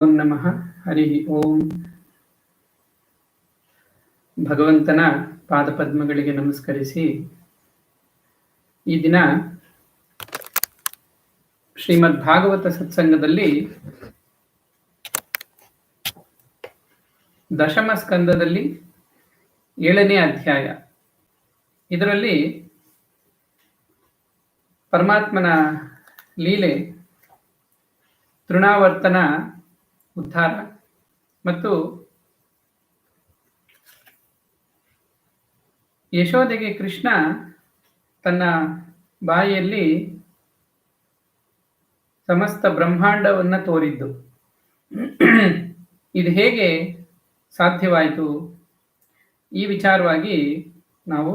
ಓಂ ನಮಃ ಹರಿ ಓಂ. ಭಗವಂತನ ಪಾದಪದ್ಮಗಳಿಗೆ ನಮಸ್ಕರಿಸಿ ಈ ದಿನ ಶ್ರೀಮದ್ ಭಾಗವತ ಸತ್ಸಂಗದಲ್ಲಿ ದಶಮ ಸ್ಕಂದದಲ್ಲಿ 7ನೇ ಅಧ್ಯಾಯ, ಇದರಲ್ಲಿ ಪರಮಾತ್ಮನ ಲೀಲೆ, ತೃಣಾವರ್ತನ ಉದ್ಧಾರ ಮತ್ತು ಯಶೋದೆಗೆ ಕೃಷ್ಣ ತನ್ನ ಬಾಯಿಯಲ್ಲಿ ಸಮಸ್ತ ಬ್ರಹ್ಮಾಂಡವನ್ನ ತೋರಿದ್ದು, ಇದು ಹೇಗೆ ಸಾಧ್ಯವಾಯಿತು? ಈ ವಿಚಾರವಾಗಿ ನಾವು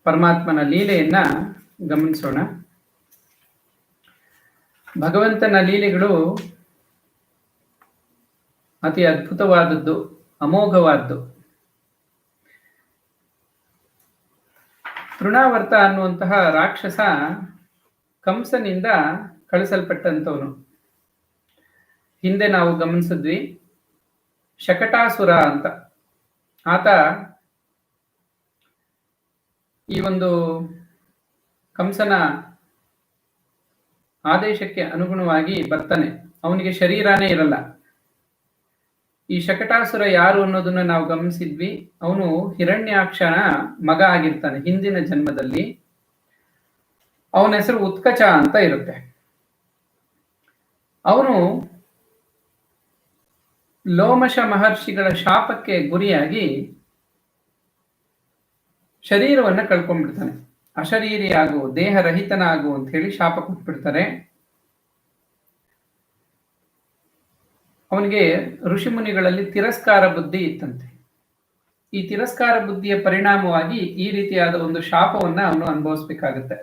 ಪರಮಾತ್ಮನ ಲೀಲೆಯನ್ನ ಗಮನಿಸೋಣ. ಭಗವಂತನ ಲೀಲೆಗಳು ಅತಿ ಅದ್ಭುತವಾದದ್ದು, ಅಮೋಘವಾದ್ದು. ತೃಣಾವರ್ತ ಅನ್ನುವಂತಹ ರಾಕ್ಷಸ ಕಂಸನಿಂದ ಕಳಿಸಲ್ಪಟ್ಟಂತವನು. ಹಿಂದೆ ನಾವು ಗಮನಿಸಿದ್ವಿ, ಶಕಟಾಸುರ ಅಂತ. ಆತ ಈ ಒಂದು ಕಂಸನ ಆದೇಶಕ್ಕೆ ಅನುಗುಣವಾಗಿ ಬರ್ತಾನೆ. ಅವನಿಗೆ ಶರೀರನೇ ಇರಲ್ಲ. ಈ ಶಕಟಾಸುರ ಯಾರು ಅನ್ನೋದನ್ನ ನಾವು ಗಮನಿಸಿದ್ವಿ. ಅವನು ಹಿರಣ್ಯಾಕ್ಷನ ಮಗ ಆಗಿರ್ತಾನೆ ಹಿಂದಿನ ಜನ್ಮದಲ್ಲಿ. ಅವನ ಹೆಸರು ಉತ್ಕಚ ಅಂತ ಇರುತ್ತೆ. ಅವನು ಲೋಮಶ ಮಹರ್ಷಿಗಳ ಶಾಪಕ್ಕೆ ಗುರಿಯಾಗಿ ಶರೀರವನ್ನ ಕಳ್ಕೊಂಡ್ಬಿಡ್ತಾನೆ. ಅಶರೀರಿಯಾಗು, ದೇಹರಹಿತನಾಗು ಅಂತ ಹೇಳಿ ಶಾಪ ಕೊಟ್ಬಿಡ್ತಾರೆ. ಅವನಿಗೆ ಋಷಿಮುನಿಗಳಲ್ಲಿ ತಿರಸ್ಕಾರ ಬುದ್ಧಿ ಇತ್ತಂತೆ. ಈ ತಿರಸ್ಕಾರ ಬುದ್ಧಿಯ ಪರಿಣಾಮವಾಗಿ ಈ ರೀತಿಯಾದ ಒಂದು ಶಾಪವನ್ನ ಅವನು ಅನುಭವಿಸ್ಬೇಕಾಗತ್ತೆ.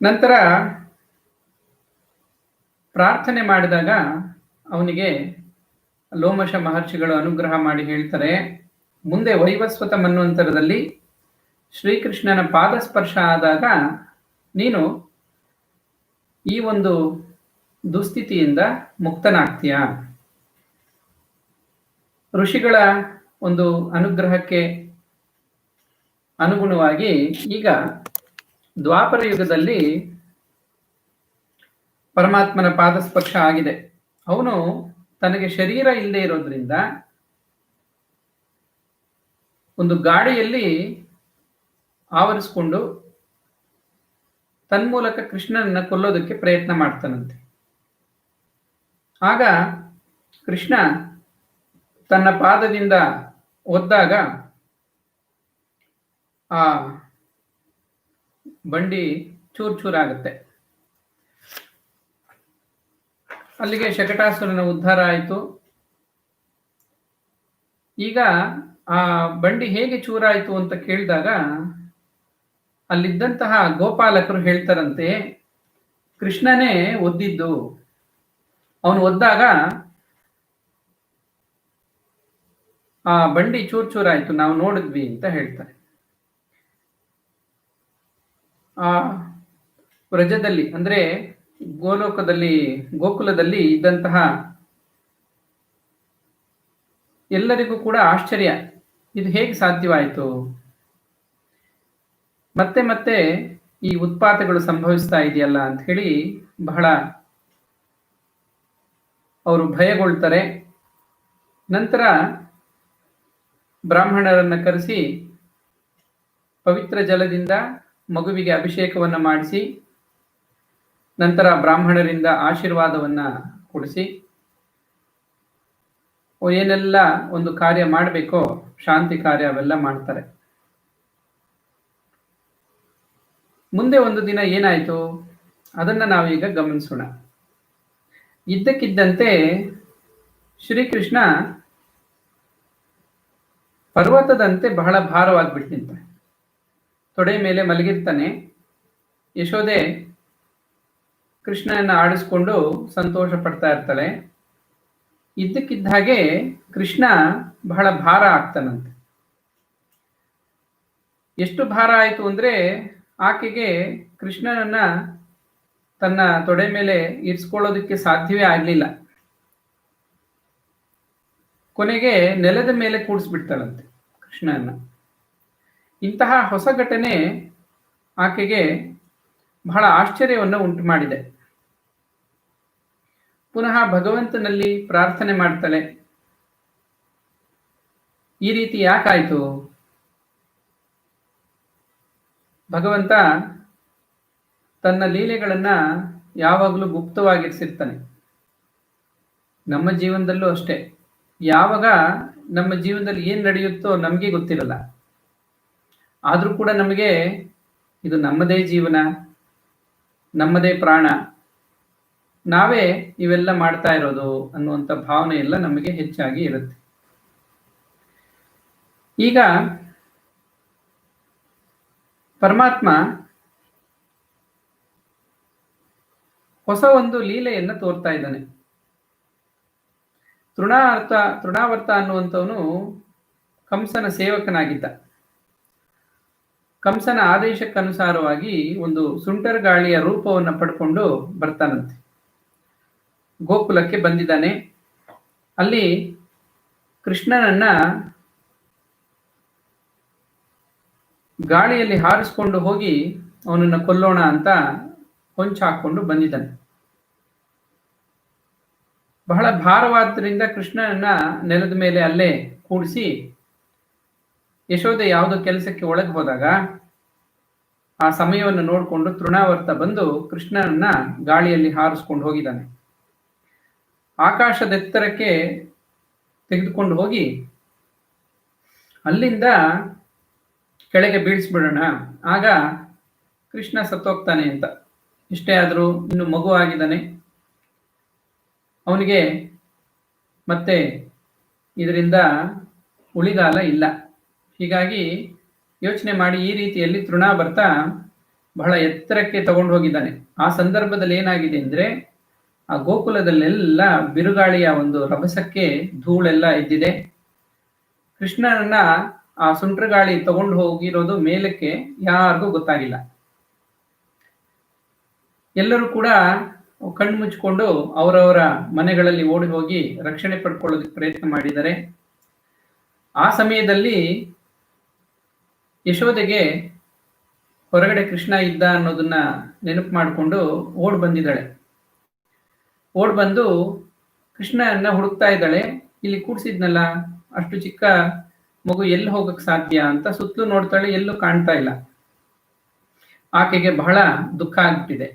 ನಂತರ ಪ್ರಾರ್ಥನೆ ಮಾಡಿದಾಗ ಅವನಿಗೆ ಲೋಮಶ ಮಹರ್ಷಿಗಳು ಅನುಗ್ರಹ ಮಾಡಿ ಹೇಳ್ತಾರೆ, ಮುಂದೆ ವೈವಸ್ವತ ಮನ್ವಂತರದಲ್ಲಿ ಶ್ರೀಕೃಷ್ಣನ ಪಾದಸ್ಪರ್ಶ ಆದಾಗ ನೀನು ಈ ಒಂದು ದುಸ್ಥಿತಿಯಿಂದ ಮುಕ್ತನಾಗ್ತೀಯ. ಋಷಿಗಳ ಒಂದು ಅನುಗ್ರಹಕ್ಕೆ ಅನುಗುಣವಾಗಿ ಈಗ ದ್ವಾಪರ ಯುಗದಲ್ಲಿ ಪರಮಾತ್ಮನ ಪಾದಸ್ಪರ್ಶ ಆಗಿದೆ. ಅವನು ತನಗೆ ಶರೀರ ಇಲ್ಲದೆ ಇರೋದ್ರಿಂದ ಒಂದು ಗಾಡಿಯಲ್ಲಿ ಆವರಿಸಿಕೊಂಡು ತನ್ಮೂಲಕ ಕೃಷ್ಣನನ್ನ ಕೊಲ್ಲೋದಕ್ಕೆ ಪ್ರಯತ್ನ ಮಾಡ್ತಾನಂತೆ. ಆಗ ಕೃಷ್ಣ ತನ್ನ ಪಾದದಿಂದ ಒದ್ದಾಗ ಆ ಬಂಡಿ ಚೂರ್ ಚೂರಾಗುತ್ತೆ. ಅಲ್ಲಿಗೆ ಶಕಟಾಸುರನ ಉದ್ಧಾರ ಆಯಿತು. ಈಗ ಆ ಬಂಡಿ ಹೇಗೆ ಚೂರಾಯಿತು ಅಂತ ಕೇಳಿದಾಗ ಅಲ್ಲಿದ್ದಂತಹ ಗೋಪಾಲಕರು ಹೇಳ್ತಾರಂತೆ, ಕೃಷ್ಣನೇ ಒದ್ದಿದ್ದು. ಅವನು ಒದ್ದಾಗ ಆ ಬಂಡಿ ಚೂರ್ ಚೂರಾಯಿತು, ನಾವು ನೋಡಿದ್ವಿ ಅಂತ ಹೇಳ್ತಾರೆ. ಆ ವ್ರಜದಲ್ಲಿ ಅಂದ್ರೆ ಗೋಕುಲದಲ್ಲಿ ಇದ್ದಂತಹ ಎಲ್ಲರಿಗೂ ಕೂಡ ಆಶ್ಚರ್ಯ, ಇದು ಹೇಗೆ ಸಾಧ್ಯವಾಯಿತು? ಮತ್ತೆ ಮತ್ತೆ ಈ ಉತ್ಪಾತಗಳು ಸಂಭವಿಸ್ತಾ ಇದೆಯಲ್ಲ ಅಂತ ಹೇಳಿ ಬಹಳ ಅವರು ಭಯಗೊಳ್ತಾರೆ. ನಂತರ ಬ್ರಾಹ್ಮಣರನ್ನ ಕರೆಸಿ ಪವಿತ್ರ ಜಲದಿಂದ ಮಗುವಿಗೆ ಅಭಿಷೇಕವನ್ನ ಮಾಡಿಸಿ, ನಂತರ ಬ್ರಾಹ್ಮಣರಿಂದ ಆಶೀರ್ವಾದವನ್ನ ಕೊಡಿಸಿ, ಏನೆಲ್ಲ ಒಂದು ಕಾರ್ಯ ಮಾಡಬೇಕೋ ಶಾಂತಿ ಕಾರ್ಯ ಅವೆಲ್ಲ ಮಾಡ್ತಾರೆ. ಮುಂದೆ ಒಂದು ದಿನ ಏನಾಯ್ತು ಅದನ್ನ ನಾವೀಗ ಗಮನಿಸೋಣ. ಇದ್ದಕ್ಕಿದ್ದಂತೆ ಶ್ರೀಕೃಷ್ಣ ಪರ್ವತದಂತೆ ಬಹಳ ಭಾರವಾಗ್ಬಿಟ್ಟಿಂತ ತೊಡೆ ಮೇಲೆ ಮಲಗಿರ್ತಾನೆ. ಯಶೋದೆ ಕೃಷ್ಣನನ್ನ ಆಡಿಸ್ಕೊಂಡು ಸಂತೋಷ ಪಡ್ತಾ ಇರ್ತಾಳೆ. ಇದ್ದಕ್ಕಿದ್ದ ಹಾಗೆ ಕೃಷ್ಣ ಬಹಳ ಭಾರ ಆಗ್ತಾನಂತೆ. ಎಷ್ಟು ಭಾರ ಆಯಿತು ಅಂದ್ರೆ ಆಕೆಗೆ ಕೃಷ್ಣನನ್ನ ತನ್ನ ತೊಡೆ ಮೇಲೆ ಇರಿಸ್ಕೊಳ್ಳೋದಕ್ಕೆ ಸಾಧ್ಯವೇ ಆಗಲಿಲ್ಲ. ಕೊನೆಗೆ ನೆಲದ ಮೇಲೆ ಕೂಡಿಸ್ಬಿಡ್ತಾಳಂತೆ ಕೃಷ್ಣನ. ಇಂತಹ ಹೊಸ ಘಟನೆ ಆಕೆಗೆ ಬಹಳ ಆಶ್ಚರ್ಯವನ್ನು ಉಂಟು ಮಾಡಿದೆ. ಪುನಃ ಭಗವಂತನಲ್ಲಿ ಪ್ರಾರ್ಥನೆ ಮಾಡ್ತಾಳೆ, ಈ ರೀತಿ ಯಾಕಾಯ್ತು? ಭಗವಂತ ತನ್ನ ಲೀಲೆಗಳನ್ನ ಯಾವಾಗಲೂ ಗುಪ್ತವಾಗಿರಿಸಿರ್ತಾನೆ. ನಮ್ಮ ಜೀವನದಲ್ಲೂ ಅಷ್ಟೇ. ಯಾವಾಗ ನಮ್ಮ ಜೀವನದಲ್ಲಿ ಏನ್ ನಡೆಯುತ್ತೋ ನಮಗೆ ಗೊತ್ತಿರಲ್ಲ. ಆದ್ರೂ ಕೂಡ ನಮಗೆ ಇದು ನಮ್ಮದೇ ಜೀವನ, ನಮ್ಮದೇ ಪ್ರಾಣ, ನಾವೇ ಇವೆಲ್ಲ ಮಾಡ್ತಾ ಇರೋದು ಅನ್ನುವಂಥ ಭಾವನೆ ಎಲ್ಲ ನಮಗೆ ಹೆಚ್ಚಾಗಿ ಇರುತ್ತೆ. ಈಗ ಪರಮಾತ್ಮ ಹೊಸ ಒಂದು ಲೀಲೆಯನ್ನ ತೋರ್ತಾ ಇದ್ದಾನೆ. ತೃಣಾವರ್ತ ಅನ್ನುವಂಥವನು ಕಂಸನ ಸೇವಕನಾಗಿದ್ದ. ಕಂಸನ ಆದೇಶಕ್ಕನುಸಾರವಾಗಿ ಒಂದು ಸುಂಟರ್ ಗಾಳಿಯ ರೂಪವನ್ನು ಪಡ್ಕೊಂಡು ಬರ್ತಾನಂತೆ. ಗೋಕುಲಕ್ಕೆ ಬಂದಿದ್ದಾನೆ. ಅಲ್ಲಿ ಕೃಷ್ಣನನ್ನ ಗಾಳಿಯಲ್ಲಿ ಹಾರಿಸ್ಕೊಂಡು ಹೋಗಿ ಅವನನ್ನ ಕೊಲ್ಲೋಣ ಅಂತ ಹೊಂಚಾಕೊಂಡು ಬಂದಿದ್ದಾನೆ. ಬಹಳ ಭಾರವಾದ್ರಿಂದ ಕೃಷ್ಣನನ್ನ ನೆಲದ ಮೇಲೆ ಅಲ್ಲೇ ಕೂಡಿಸಿ ಯಶೋದೆ ಯಾವುದೋ ಕೆಲಸಕ್ಕೆ ಒಳಗೆ ಹೋದಾಗ ಆ ಸಮಯವನ್ನು ನೋಡಿಕೊಂಡು ತೃಣಾವರ್ತ ಬಂದು ಕೃಷ್ಣನನ್ನ ಗಾಳಿಯಲ್ಲಿ ಹಾರಿಸ್ಕೊಂಡು ಹೋಗಿದ್ದಾನೆ. ಆಕಾಶದೆತ್ತರಕ್ಕೆ ತೆಗೆದುಕೊಂಡು ಹೋಗಿ ಅಲ್ಲಿಂದ ಕೆಳಗೆ ಬೀಳಿಸ್ಬಿಡೋಣ, ಆಗ ಕೃಷ್ಣ ಸತ್ತೋಗ್ತಾನೆ ಅಂತ. ಇಷ್ಟೇ ಆದರೂ ಇನ್ನು ಮಗು ಆಗಿದ್ದಾನೆ, ಅವನಿಗೆ ಮತ್ತೆ ಇದರಿಂದ ಉಳಿಗಾಲ ಇಲ್ಲ. ಹೀಗಾಗಿ ಯೋಚನೆ ಮಾಡಿ ಈ ರೀತಿಯಲ್ಲಿ ತೃಣಾವರ್ತ ಬಹಳ ಎತ್ತರಕ್ಕೆ ತಗೊಂಡು ಹೋಗಿದ್ದಾನೆ. ಆ ಸಂದರ್ಭದಲ್ಲಿ ಏನಾಗಿದೆ ಅಂದ್ರೆ, ಆ ಗೋಕುಲದಲ್ಲೆಲ್ಲ ಬಿರುಗಾಳಿಯ ಒಂದು ರಭಸಕ್ಕೆ ಧೂಳೆಲ್ಲ ಎದ್ದಿದೆ. ಕೃಷ್ಣನನ್ನ ಆ ಸುಂಟ್ರಗಾಳಿ ತಗೊಂಡು ಹೋಗಿರೋದು ಮೇಲಕ್ಕೆ ಯಾರಿಗೂ ಗೊತ್ತಾಗಿಲ್ಲ. ಎಲ್ಲರೂ ಕೂಡ ಕಣ್ಣು ಮುಚ್ಚಿಕೊಂಡು ಅವರವರ ಮನೆಗಳಲ್ಲಿ ಓಡಿ ಹೋಗಿ ರಕ್ಷಣೆ ಪಡ್ಕೊಳ್ಳೋದಕ್ಕೆ ಪ್ರಯತ್ನ ಮಾಡಿದ್ದಾರೆ. ಆ ಸಮಯದಲ್ಲಿ ಯಶೋದೆಗೆ ಹೊರಗಡೆ ಕೃಷ್ಣ ಇದ್ದ ಅನ್ನೋದನ್ನ ನೆನಪು ಮಾಡಿಕೊಂಡು ಓಡ್ ಬಂದಿದ್ದಾಳೆ. ಓಡ್ ಬಂದು ಕೃಷ್ಣನ ಹುಡುಕ್ತಾ ಇದ್ದಾಳೆ. ಇಲ್ಲಿ ಕೂಡ್ಸಿದ್ನಲ್ಲ, ಅಷ್ಟು ಚಿಕ್ಕ ಮಗು ಎಲ್ಲಿ ಹೋಗಕ್ ಸಾಧ್ಯ ಅಂತ ಸುತ್ತಲೂ ನೋಡ್ತಾಳೆ, ಎಲ್ಲೂ ಕಾಣ್ತಾ ಇಲ್ಲ. ಆಕೆಗೆ ಬಹಳ ದುಃಖ ಆಗ್ಬಿಟ್ಟಿದೆ.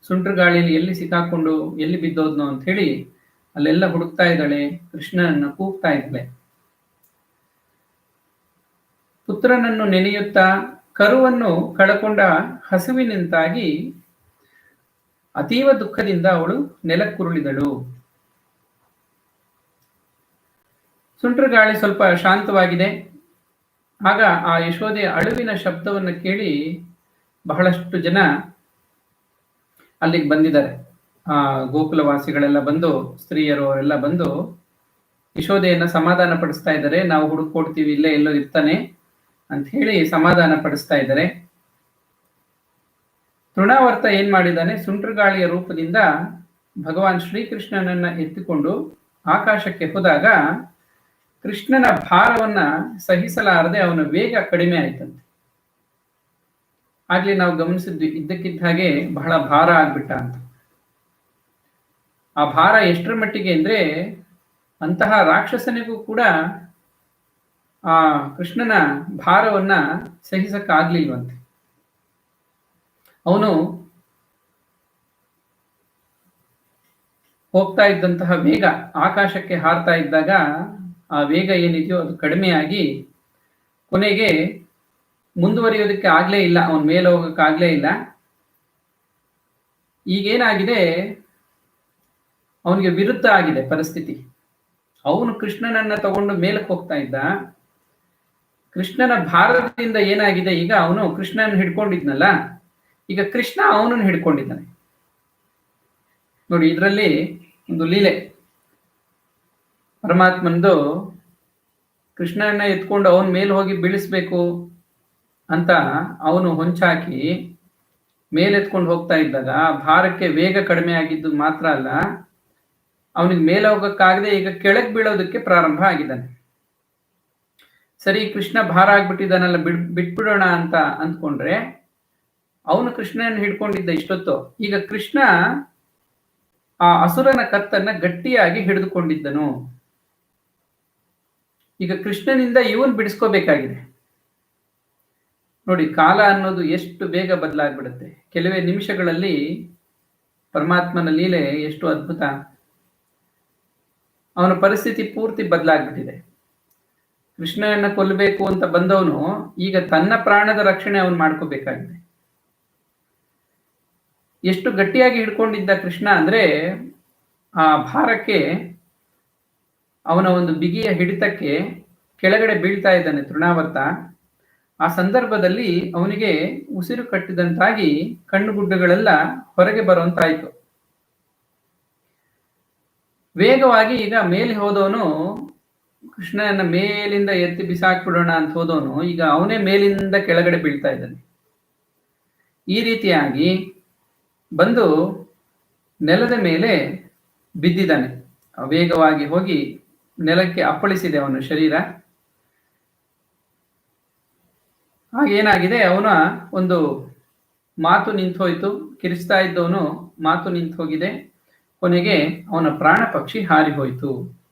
ಸುಂಟ್ರ ಗಾಳಿಯಲ್ಲಿ ಎಲ್ಲಿ ಸಿಕ್ಕಾಕೊಂಡು ಎಲ್ಲಿ ಬಿದ್ದೋದ್ನೋ ಅಂತ ಹೇಳಿ ಅಲ್ಲೆಲ್ಲ ಹುಡುಕ್ತಾ ಇದ್ದಾಳೆ, ಕೃಷ್ಣನನ್ನ ಕೂಗ್ತಾ ಇದ್ದಾಳೆ. ಪುತ್ರನನ್ನು ನೆನೆಯುತ್ತಾ ಕರುವನ್ನು ಕಳಕೊಂಡ ಹಸುವಿನಿಂದಾಗಿ ಅತೀವ ದುಃಖದಿಂದ ಅವಳು ನೆಲಕ್ಕುರುಳಿದಳು. ಸುಂಟ್ರ ಗಾಳಿ ಸ್ವಲ್ಪ ಶಾಂತವಾಗಿದೆ. ಆಗ ಆ ಯಶೋದೆಯ ಅಳುವಿನ ಶಬ್ದವನ್ನು ಕೇಳಿ ಬಹಳಷ್ಟು ಜನ ಅಲ್ಲಿಗೆ ಬಂದಿದ್ದಾರೆ. ಆ ಗೋಕುಲವಾಸಿಗಳೆಲ್ಲ ಬಂದು, ಸ್ತ್ರೀಯರು ಅವರೆಲ್ಲ ಬಂದು ಯಶೋದೆಯನ್ನ ಸಮಾಧಾನ ಪಡಿಸ್ತಾ ಇದ್ದಾರೆ. ನಾವು ಹುಡುಕೊಡ್ತೀವಿ, ಇಲ್ಲೇ ಎಲ್ಲೋ ಇರ್ತಾನೆ ಅಂತ ಹೇಳಿ ಸಮಾಧಾನ ಪಡಿಸ್ತಾ ಇದ್ದಾರೆ. ತೃಣಾವರ್ತ ಏನ್ ಮಾಡಿದ್ದಾನೆ, ಸುಂಟ್ರಗಾಳಿಯ ರೂಪದಿಂದ ಭಗವಾನ್ ಶ್ರೀಕೃಷ್ಣನನ್ನ ಎತ್ತಿಕೊಂಡು ಆಕಾಶಕ್ಕೆ ಹೋದಾಗ ಕೃಷ್ಣನ ಭಾರವನ್ನ ಸಹಿಸಲಾರದೆ ಅವನ ವೇಗ ಕಡಿಮೆ ಆಯ್ತಂತೆ. ಆಗ್ಲೇ ನಾವು ಗಮನಿಸಿದ್ವಿ, ಇದ್ದಕ್ಕಿದ್ದ ಹಾಗೆ ಬಹಳ ಭಾರ ಆಗ್ಬಿಟ್ಟ ಅಂತ. ಆ ಭಾರ ಎಷ್ಟರ ಮಟ್ಟಿಗೆ ಅಂದ್ರೆ, ಅಂತಹ ರಾಕ್ಷಸನಿಗೂ ಕೂಡ ಆ ಕೃಷ್ಣನ ಭಾರವನ್ನ ಸಹಿಸಕ್ಕಾಗ್ಲಿಲ್ವಂತೆ. ಅವನು ಹೋಗ್ತಾ ಇದ್ದಂತಹ ವೇಗ, ಆಕಾಶಕ್ಕೆ ಹಾರ್ತಾ ಇದ್ದಾಗ ಆ ವೇಗ ಏನಿದೆಯೋ ಅದು ಕಡಿಮೆಯಾಗಿ ಕೊನೆಗೆ ಮುಂದುವರಿಯೋದಕ್ಕೆ ಆಗ್ಲೇ ಇಲ್ಲ, ಅವನ ಮೇಲೆ ಹೋಗಕ್ಕಾಗ್ಲೇ ಇಲ್ಲ. ಈಗೇನಾಗಿದೆ, ಅವನಿಗೆ ವಿರುದ್ಧ ಆಗಿದೆ ಪರಿಸ್ಥಿತಿ. ಅವನು ಕೃಷ್ಣನನ್ನ ತಗೊಂಡು ಮೇಲಕ್ಕೆ ಹೋಗ್ತಾ ಇದ್ದ. ಕೃಷ್ಣನ ಭಾರತದಿಂದ ಏನಾಗಿದೆ, ಈಗ ಅವನು ಕೃಷ್ಣನ ಹಿಡ್ಕೊಂಡಿದ್ನಲ್ಲ, ಈಗ ಕೃಷ್ಣ ಅವನನ್ನು ಹಿಡ್ಕೊಂಡಿದ್ದಾನೆ. ನೋಡಿ, ಇದರಲ್ಲಿ ಒಂದು ಲೀಲೆ. ಪರಮಾತ್ಮಂದು ಕೃಷ್ಣನ ಎತ್ಕೊಂಡು ಅವನ ಮೇಲೆ ಹೋಗಿ ಬೀಳಿಸ್ಬೇಕು ಅಂತ ಅವನು ಹೊಂಚಾಕಿ ಮೇಲೆತ್ಕೊಂಡು ಹೋಗ್ತಾ ಇದ್ದಾಗ ಭಾರಕ್ಕೆ ವೇಗ ಕಡಿಮೆ ಆಗಿದ್ದು ಮಾತ್ರ ಅಲ್ಲ, ಅವನಿಗೆ ಮೇಲೆ ಹೋಗಕ್ಕಾಗದೆ ಈಗ ಕೆಳಗೆ ಬೀಳೋದಕ್ಕೆ ಪ್ರಾರಂಭ ಆಗಿದ್ದಾನೆ. ಸರಿ, ಕೃಷ್ಣ ಭಾರ ಆಗ್ಬಿಟ್ಟಿದ್ದಾನಲ್ಲ, ಬಿಟ್ಬಿಡೋಣ ಅಂತ ಅಂದ್ಕೊಂಡ್ರೆ ಅವನು ಕೃಷ್ಣನ ಹಿಡ್ಕೊಂಡಿದ್ದ ಇಷ್ಟೊತ್ತು. ಈಗ ಕೃಷ್ಣ ಆ ಅಸುರನ ಕತ್ತನ್ನ ಗಟ್ಟಿಯಾಗಿ ಹಿಡಿದುಕೊಂಡಿದ್ದನು. ಈಗ ಕೃಷ್ಣನಿಂದ ಇವನ್ ಬಿಡಿಸ್ಕೋಬೇಕಾಗಿದೆ. ನೋಡಿ, ಕಾಲ ಅನ್ನೋದು ಎಷ್ಟು ಬೇಗ ಬದಲಾಗ್ಬಿಡುತ್ತೆ. ಕೆಲವೇ ನಿಮಿಷಗಳಲ್ಲಿ ಪರಮಾತ್ಮನ ಲೀಲೆ ಎಷ್ಟು ಅದ್ಭುತ. ಅವನ ಪರಿಸ್ಥಿತಿ ಪೂರ್ತಿ ಬದಲಾಗ್ಬಿಟ್ಟಿದೆ. ಕೃಷ್ಣನನ್ನ ಕೊಲ್ಲಬೇಕು ಅಂತ ಬಂದವನು ಈಗ ತನ್ನ ಪ್ರಾಣದ ರಕ್ಷಣೆ ಅವನು ಮಾಡ್ಕೋಬೇಕಾಗಿದೆ. ಎಷ್ಟು ಗಟ್ಟಿಯಾಗಿ ಹಿಡ್ಕೊಂಡಿದ್ದ ಕೃಷ್ಣ ಅಂದ್ರೆ ಆ ಭಾರಕ್ಕೆ, ಅವನ ಒಂದು ಬಿಗಿಯ ಹಿಡಿತಕ್ಕೆ ಕೆಳಗಡೆ ಬೀಳ್ತಾ ಇದ್ದಾನೆ ತೃಣಾವರ್ತ. ಆ ಸಂದರ್ಭದಲ್ಲಿ ಅವನಿಗೆ ಉಸಿರು ಕಟ್ಟಿದಂತಾಗಿ ಕಣ್ಣುಗುಡ್ಡಗಳೆಲ್ಲ ಹೊರಗೆ ಬರುವಂತಾಯ್ತು. ವೇಗವಾಗಿ ಈಗ ಮೇಲೆ ಹೋದವನು, ಕೃಷ್ಣನ ಮೇಲಿಂದ ಎತ್ತಿ ಬಿಸಾಕ್ಬಿಡೋಣ ಅಂತ ಹೋದವನು ಈಗ ಅವನೇ ಮೇಲಿಂದ ಕೆಳಗಡೆ ಬೀಳ್ತಾ ಇದ್ದಾನೆ. ಈ ರೀತಿಯಾಗಿ ಬಂದು ನೆಲದ ಮೇಲೆ ಬಿದ್ದಿದ್ದಾನೆ. ವೇಗವಾಗಿ ಹೋಗಿ ನೆಲಕ್ಕೆ ಅಪ್ಪಳಿಸಿದೆ ಅವನ ಶರೀರ. ಆಗೇನಾಗಿದೆ, ಅವನ ಒಂದು ಮಾತು ನಿಂತು ಹೋಯ್ತು. ಕಿರಿಸ್ತಾ ಇದ್ದವನು ಮಾತು ನಿಂತು ಹೋಗಿದೆ. ಕೊನೆಗೆ ಅವನ ಪ್ರಾಣ ಪಕ್ಷಿ ಹಾರಿ ಹೋಯಿತು.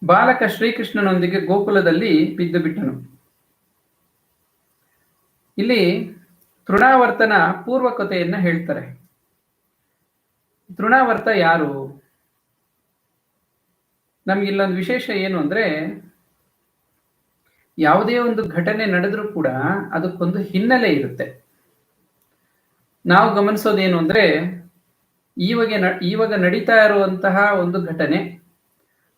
ಬಾಲಕ ಶ್ರೀಕೃಷ್ಣನೊಂದಿಗೆ ಗೋಕುಲದಲ್ಲಿ ಬಿದ್ದು ಬಿಟ್ಟನು. ಇಲ್ಲಿ ತೃಣಾವರ್ತನ ಪೂರ್ವಕತೆಯನ್ನ ಹೇಳ್ತಾರೆ. ತೃಣಾವರ್ತ ಯಾರು? ನಮ್ಗೆ ಇಲ್ಲೊಂದು ವಿಶೇಷ ಏನು ಅಂದ್ರೆ, ಯಾವುದೇ ಒಂದು ಘಟನೆ ನಡೆದ್ರೂ ಕೂಡ ಅದಕ್ಕೊಂದು ಹಿನ್ನೆಲೆ ಇರುತ್ತೆ. ನಾವು ಗಮನಿಸೋದೇನು ಅಂದ್ರೆ, ಇವಾಗ ನಡೀತಾ ಇರುವಂತಹ ಒಂದು ಘಟನೆ,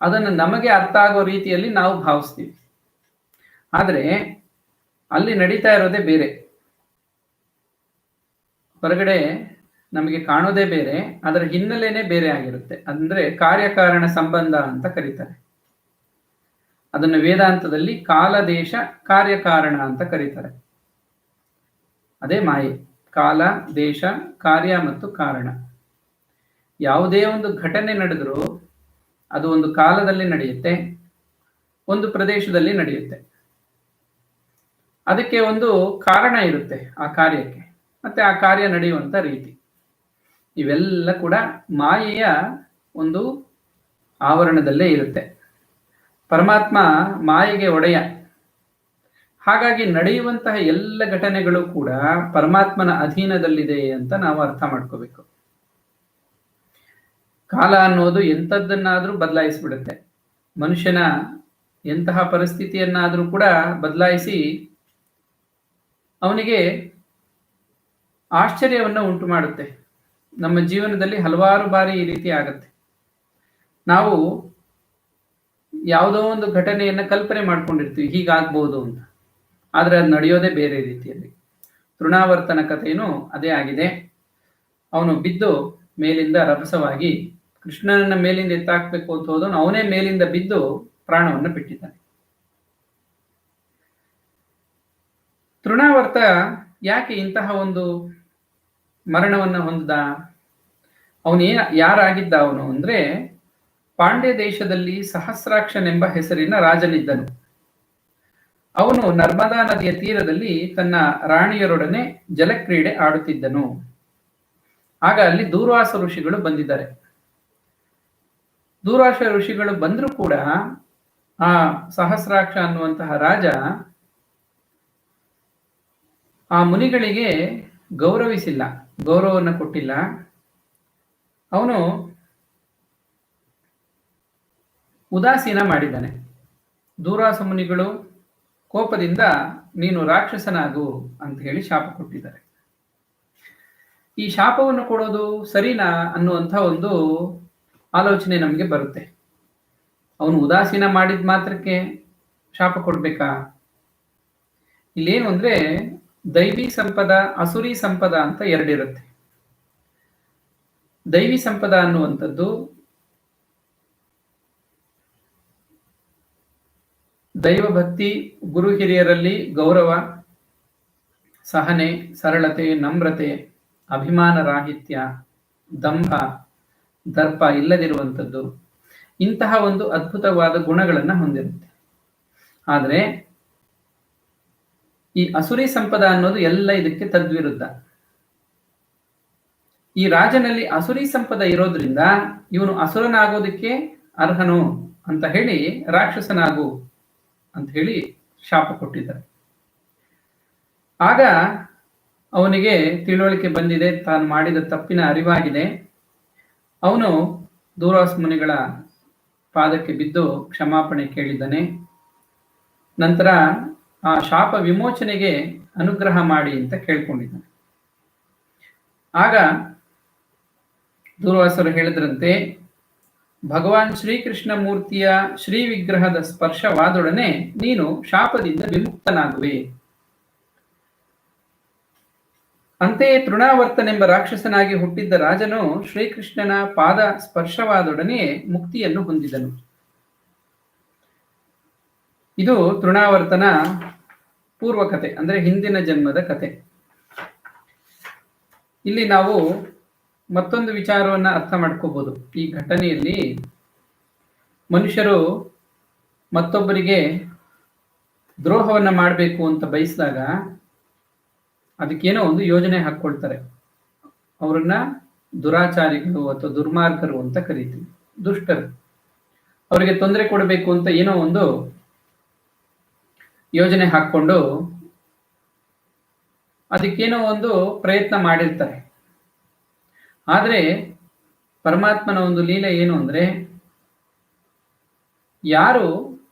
ಅದನ್ನು ನಮಗೆ ಅರ್ಥ ಆಗೋ ರೀತಿಯಲ್ಲಿ ನಾವು ಭಾವಿಸ್ತೀವಿ. ಆದರೆ ಅಲ್ಲಿ ನಡೀತಾ ಇರೋದೇ ಬೇರೆ, ಹೊರಗಡೆ ನಮಗೆ ಕಾಣೋದೇ ಬೇರೆ, ಅದರ ಹಿನ್ನೆಲೆನೇ ಬೇರೆ ಆಗಿರುತ್ತೆ. ಅಂದ್ರೆ ಕಾರ್ಯಕಾರಣ ಸಂಬಂಧ ಅಂತ ಕರೀತಾರೆ. ಅದನ್ನು ವೇದಾಂತದಲ್ಲಿ ಕಾಲ ದೇಶ ಕಾರ್ಯಕಾರಣ ಅಂತ ಕರೀತಾರೆ. ಅದೇ ಮಾಯೆ. ಕಾಲ, ದೇಶ, ಕಾರ್ಯ ಮತ್ತು ಕಾರಣ. ಯಾವುದೇ ಒಂದು ಘಟನೆ ನಡೆದರೂ ಅದು ಒಂದು ಕಾಲದಲ್ಲಿ ನಡೆಯುತ್ತೆ, ಒಂದು ಪ್ರದೇಶದಲ್ಲಿ ನಡೆಯುತ್ತೆ. ಅದಕ್ಕೆ ಒಂದು ಕಾರಣ ಇರುತ್ತೆ ಆ ಕಾರ್ಯಕ್ಕೆ, ಮತ್ತೆ ಆ ಕಾರ್ಯ ನಡೆಯುವಂತ ರೀತಿ. ಇವೆಲ್ಲ ಕೂಡ ಮಾಯೆಯ ಒಂದು ಆವರಣದಲ್ಲೇ ಇರುತ್ತೆ. ಪರಮಾತ್ಮ ಮಾಯೆಗೆ ಒಡೆಯ. ಹಾಗಾಗಿ ನಡೆಯುವಂತಹ ಎಲ್ಲ ಘಟನೆಗಳು ಕೂಡ ಪರಮಾತ್ಮನ ಅಧೀನದಲ್ಲಿದೆ ಅಂತ ನಾವು ಅರ್ಥ ಮಾಡ್ಕೋಬೇಕು. ಕಾಲ ಅನ್ನೋದು ಎಂಥದ್ದನ್ನಾದ್ರೂ ಬದಲಾಯಿಸ್ಬಿಡುತ್ತೆ. ಮನುಷ್ಯನ ಎಂತಹ ಪರಿಸ್ಥಿತಿಯನ್ನಾದ್ರೂ ಕೂಡ ಬದಲಾಯಿಸಿ ಅವನಿಗೆ ಆಶ್ಚರ್ಯವನ್ನ ಉಂಟು ಮಾಡುತ್ತೆ. ನಮ್ಮ ಜೀವನದಲ್ಲಿ ಹಲವಾರು ಬಾರಿ ಈ ರೀತಿ ಆಗತ್ತೆ. ನಾವು ಯಾವುದೋ ಒಂದು ಘಟನೆಯನ್ನ ಕಲ್ಪನೆ ಮಾಡ್ಕೊಂಡಿರ್ತೀವಿ, ಹೀಗಾಗ್ಬೋದು ಅಂತ. ಆದ್ರೆ ಅದು ನಡೆಯೋದೇ ಬೇರೆ ರೀತಿಯಲ್ಲಿ. ತೃಣಾವರ್ತನ ಕಥೆಯೂ ಅದೇ ಆಗಿದೆ. ಅವನು ಬಿದ್ದು ಮೇಲಿಂದ ರಭಸವಾಗಿ ಕೃಷ್ಣನನ್ನ ಮೇಲಿಂದ ಎತ್ತಾಕ್ಬೇಕು ಅಂತ ಹೋದವನು ಅವನೇ ಮೇಲಿಂದ ಬಿದ್ದು ಪ್ರಾಣವನ್ನು ಬಿಟ್ಟಿದ್ದಾನೆ. ತೃಣಾವರ್ತ ಯಾಕೆ ಇಂತಹ ಒಂದು ಮರಣವನ್ನ ಹೊಂದಿದ? ಯಾರಾಗಿದ್ದ ಅವನು ಅಂದ್ರೆ, ಪಾಂಡ್ಯ ದೇಶದಲ್ಲಿ ಸಹಸ್ರಾಕ್ಷನೆಂಬ ಹೆಸರಿನ ರಾಜನಿದ್ದನು. ಅವನು ನರ್ಮದಾ ನದಿಯ ತೀರದಲ್ಲಿ ತನ್ನ ರಾಣಿಯರೊಡನೆ ಜಲಕ್ರೀಡೆ ಆಡುತ್ತಿದ್ದನು. ಆಗ ಅಲ್ಲಿ ದೂರ್ವಾಸ ಋಷಿಗಳು ಬಂದಿದ್ದಾರೆ. ದೂರ್ವಾಸ ಋಷಿಗಳು ಬಂದರೂ ಕೂಡ ಆ ಸಹಸ್ರಾಕ್ಷ ಅನ್ನುವಂತಹ ರಾಜ ಆ ಮುನಿಗಳಿಗೆ ಗೌರವಿಸಿಲ್ಲ, ಗೌರವವನ್ನು ಕೊಟ್ಟಿಲ್ಲ. ಅವನು ಉದಾಸೀನ ಮಾಡಿದ್ದಾನೆ. ದೂರ್ವಾಸ ಮುನಿಗಳು ಕೋಪದಿಂದ ನೀನು ರಾಕ್ಷಸನಾಗು ಅಂತ ಹೇಳಿ ಶಾಪ ಕೊಟ್ಟಿದ್ದಾರೆ. ಈ ಶಾಪವನ್ನು ಕೊಡೋದು ಸರಿನಾ ಅನ್ನುವಂಥ ಒಂದು ಆಲೋಚನೆ ನಮಗೆ ಬರುತ್ತೆ. ಅವನು ಉದಾಸೀನ ಮಾಡಿದ ಮಾತ್ರಕ್ಕೆ ಶಾಪ ಕೊಡ್ಬೇಕಾ? ಇಲ್ಲೇನು ಅಂದ್ರೆ, ದೈವಿ ಸಂಪದ, ಅಸುರಿ ಸಂಪದ ಅಂತ ಎರಡಿರುತ್ತೆ. ದೈವಿ ಸಂಪದ ಅನ್ನುವಂಥದ್ದು ದೈವಭಕ್ತಿ, ಗುರು ಹಿರಿಯರಲ್ಲಿ ಗೌರವ, ಸಹನೆ, ಸರಳತೆ, ನಮ್ರತೆ, ಅಭಿಮಾನ ರಾಹಿತ್ಯ, ದಂಭ, ದರ್ಪ ಇಲ್ಲದಿರುವಂಥದ್ದು, ಇಂತಹ ಒಂದು ಅದ್ಭುತವಾದ ಗುಣಗಳನ್ನು ಹೊಂದಿರುತ್ತೆ. ಆದರೆ ಈ ಅಸುರಿ ಸಂಪದ ಅನ್ನೋದು ಎಲ್ಲ ಇದಕ್ಕೆ ತದ್ವಿರುದ್ಧ. ಈ ರಾಜನಲ್ಲಿ ಅಸುರಿ ಸಂಪದ ಇರೋದ್ರಿಂದ ಇವನು ಅಸುರನಾಗೋದಕ್ಕೆ ಅರ್ಹನು ಅಂತ ಹೇಳಿ ರಾಕ್ಷಸನಾಗು ಅಂತ ಹೇಳಿ ಶಾಪ ಕೊಟ್ಟಿದ್ದಾರೆ. ಆಗ ಅವನಿಗೆ ತಿಳುವಳಿಕೆ ಬಂದಿದೆ, ತಾನು ಮಾಡಿದ ತಪ್ಪಿನ ಅರಿವಾಗಿದೆ. ಅವನು ದೂರ್ವಾಸ ಮುನಿಗಳ ಪಾದಕ್ಕೆ ಬಿದ್ದು ಕ್ಷಮಾಪಣೆ ಕೇಳಿದ್ದಾನೆ. ನಂತರ ಆ ಶಾಪ ವಿಮೋಚನೆಗೆ ಅನುಗ್ರಹ ಮಾಡಿ ಅಂತ ಕೇಳ್ಕೊಂಡಿದ್ದಾನೆ. ಆಗ ದೂರ್ವಾಸರು ಹೇಳಿದ್ರಂತೆ, ಭಗವಾನ್ ಶ್ರೀಕೃಷ್ಣ ಮೂರ್ತಿಯ ಶ್ರೀ ವಿಗ್ರಹದ ಸ್ಪರ್ಶವಾದೊಡನೆ ನೀನು ಶಾಪದಿಂದ ವಿಮುಕ್ತನಾಗುವೆ. ಅಂತೆಯೇ ತೃಣಾವರ್ತನೆಂಬ ರಾಕ್ಷಸನಾಗಿ ಹುಟ್ಟಿದ್ದ ರಾಜನು ಶ್ರೀಕೃಷ್ಣನ ಪಾದ ಸ್ಪರ್ಶವಾದೊಡನೆ ಮುಕ್ತಿಯನ್ನು ಹೊಂದಿದನು. ಇದು ತೃಣಾವರ್ತನ ಪೂರ್ವಕತೆ, ಅಂದ್ರೆ ಹಿಂದಿನ ಜನ್ಮದ ಕತೆ. ಇಲ್ಲಿ ನಾವು ಮತ್ತೊಂದು ವಿಚಾರವನ್ನ ಅರ್ಥ ಮಾಡ್ಕೋಬಹುದು. ಈ ಘಟನೆಯಲ್ಲಿ ಮನುಷ್ಯರು ಮತ್ತೊಬ್ಬರಿಗೆ ದ್ರೋಹವನ್ನ ಮಾಡಬೇಕು ಅಂತ ಬಯಸಿದಾಗ ಅದಕ್ಕೇನೋ ಒಂದು ಯೋಜನೆ ಹಾಕ್ಕೊಳ್ತಾರೆ. ಅವರನ್ನ ದುರಾಚಾರಿಗಳು ಅಥವಾ ದುರ್ಮಾರ್ಗರು ಅಂತ ಕರೀತೀವಿ, ದುಷ್ಟರು. ಅವರಿಗೆ ತೊಂದರೆ ಕೊಡಬೇಕು ಅಂತ ಏನೋ ಒಂದು ಯೋಜನೆ ಹಾಕ್ಕೊಂಡು ಅದಕ್ಕೇನೋ ಒಂದು ಪ್ರಯತ್ನ ಮಾಡಿರ್ತಾರೆ. ಆದರೆ ಪರಮಾತ್ಮನ ಒಂದು ಲೀಲೆ ಏನು ಅಂದ್ರೆ, ಯಾರು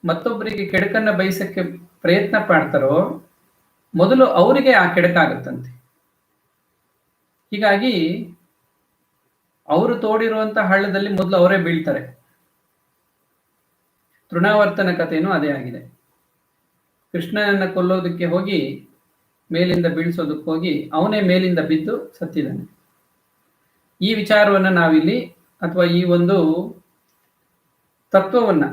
ಮತ್ತೊಬ್ಬರಿಗೆ ಕೆಡಕನ್ನ ಬಯಸಕ್ಕೆ ಪ್ರಯತ್ನ ಪಡ್ತಾರೋ ಮೊದಲು ಅವರಿಗೆ ಆ ಕೆಡಕಾಗತ್ತಂತೆ. ಹೀಗಾಗಿ ಅವರು ತೋಡಿರುವಂತಹ ಹಳ್ಳದಲ್ಲಿ ಮೊದಲು ಅವರೇ ಬೀಳ್ತಾರೆ. ತೃಣಾವರ್ತನ ಕಥೆನೂ ಅದೇ ಆಗಿದೆ. ಕೃಷ್ಣನನ್ನ ಕೊಲ್ಲೋದಕ್ಕೆ ಹೋಗಿ ಮೇಲಿಂದ ಬೀಳ್ಸೋದಕ್ಕೆ ಹೋಗಿ ಅವನೇ ಮೇಲಿಂದ ಬಿದ್ದು ಸತ್ತಿದ್ದಾನೆ. ಈ ವಿಚಾರವನ್ನ ನಾವಿಲ್ಲಿ, ಅಥವಾ ಈ ಒಂದು ತತ್ವವನ್ನ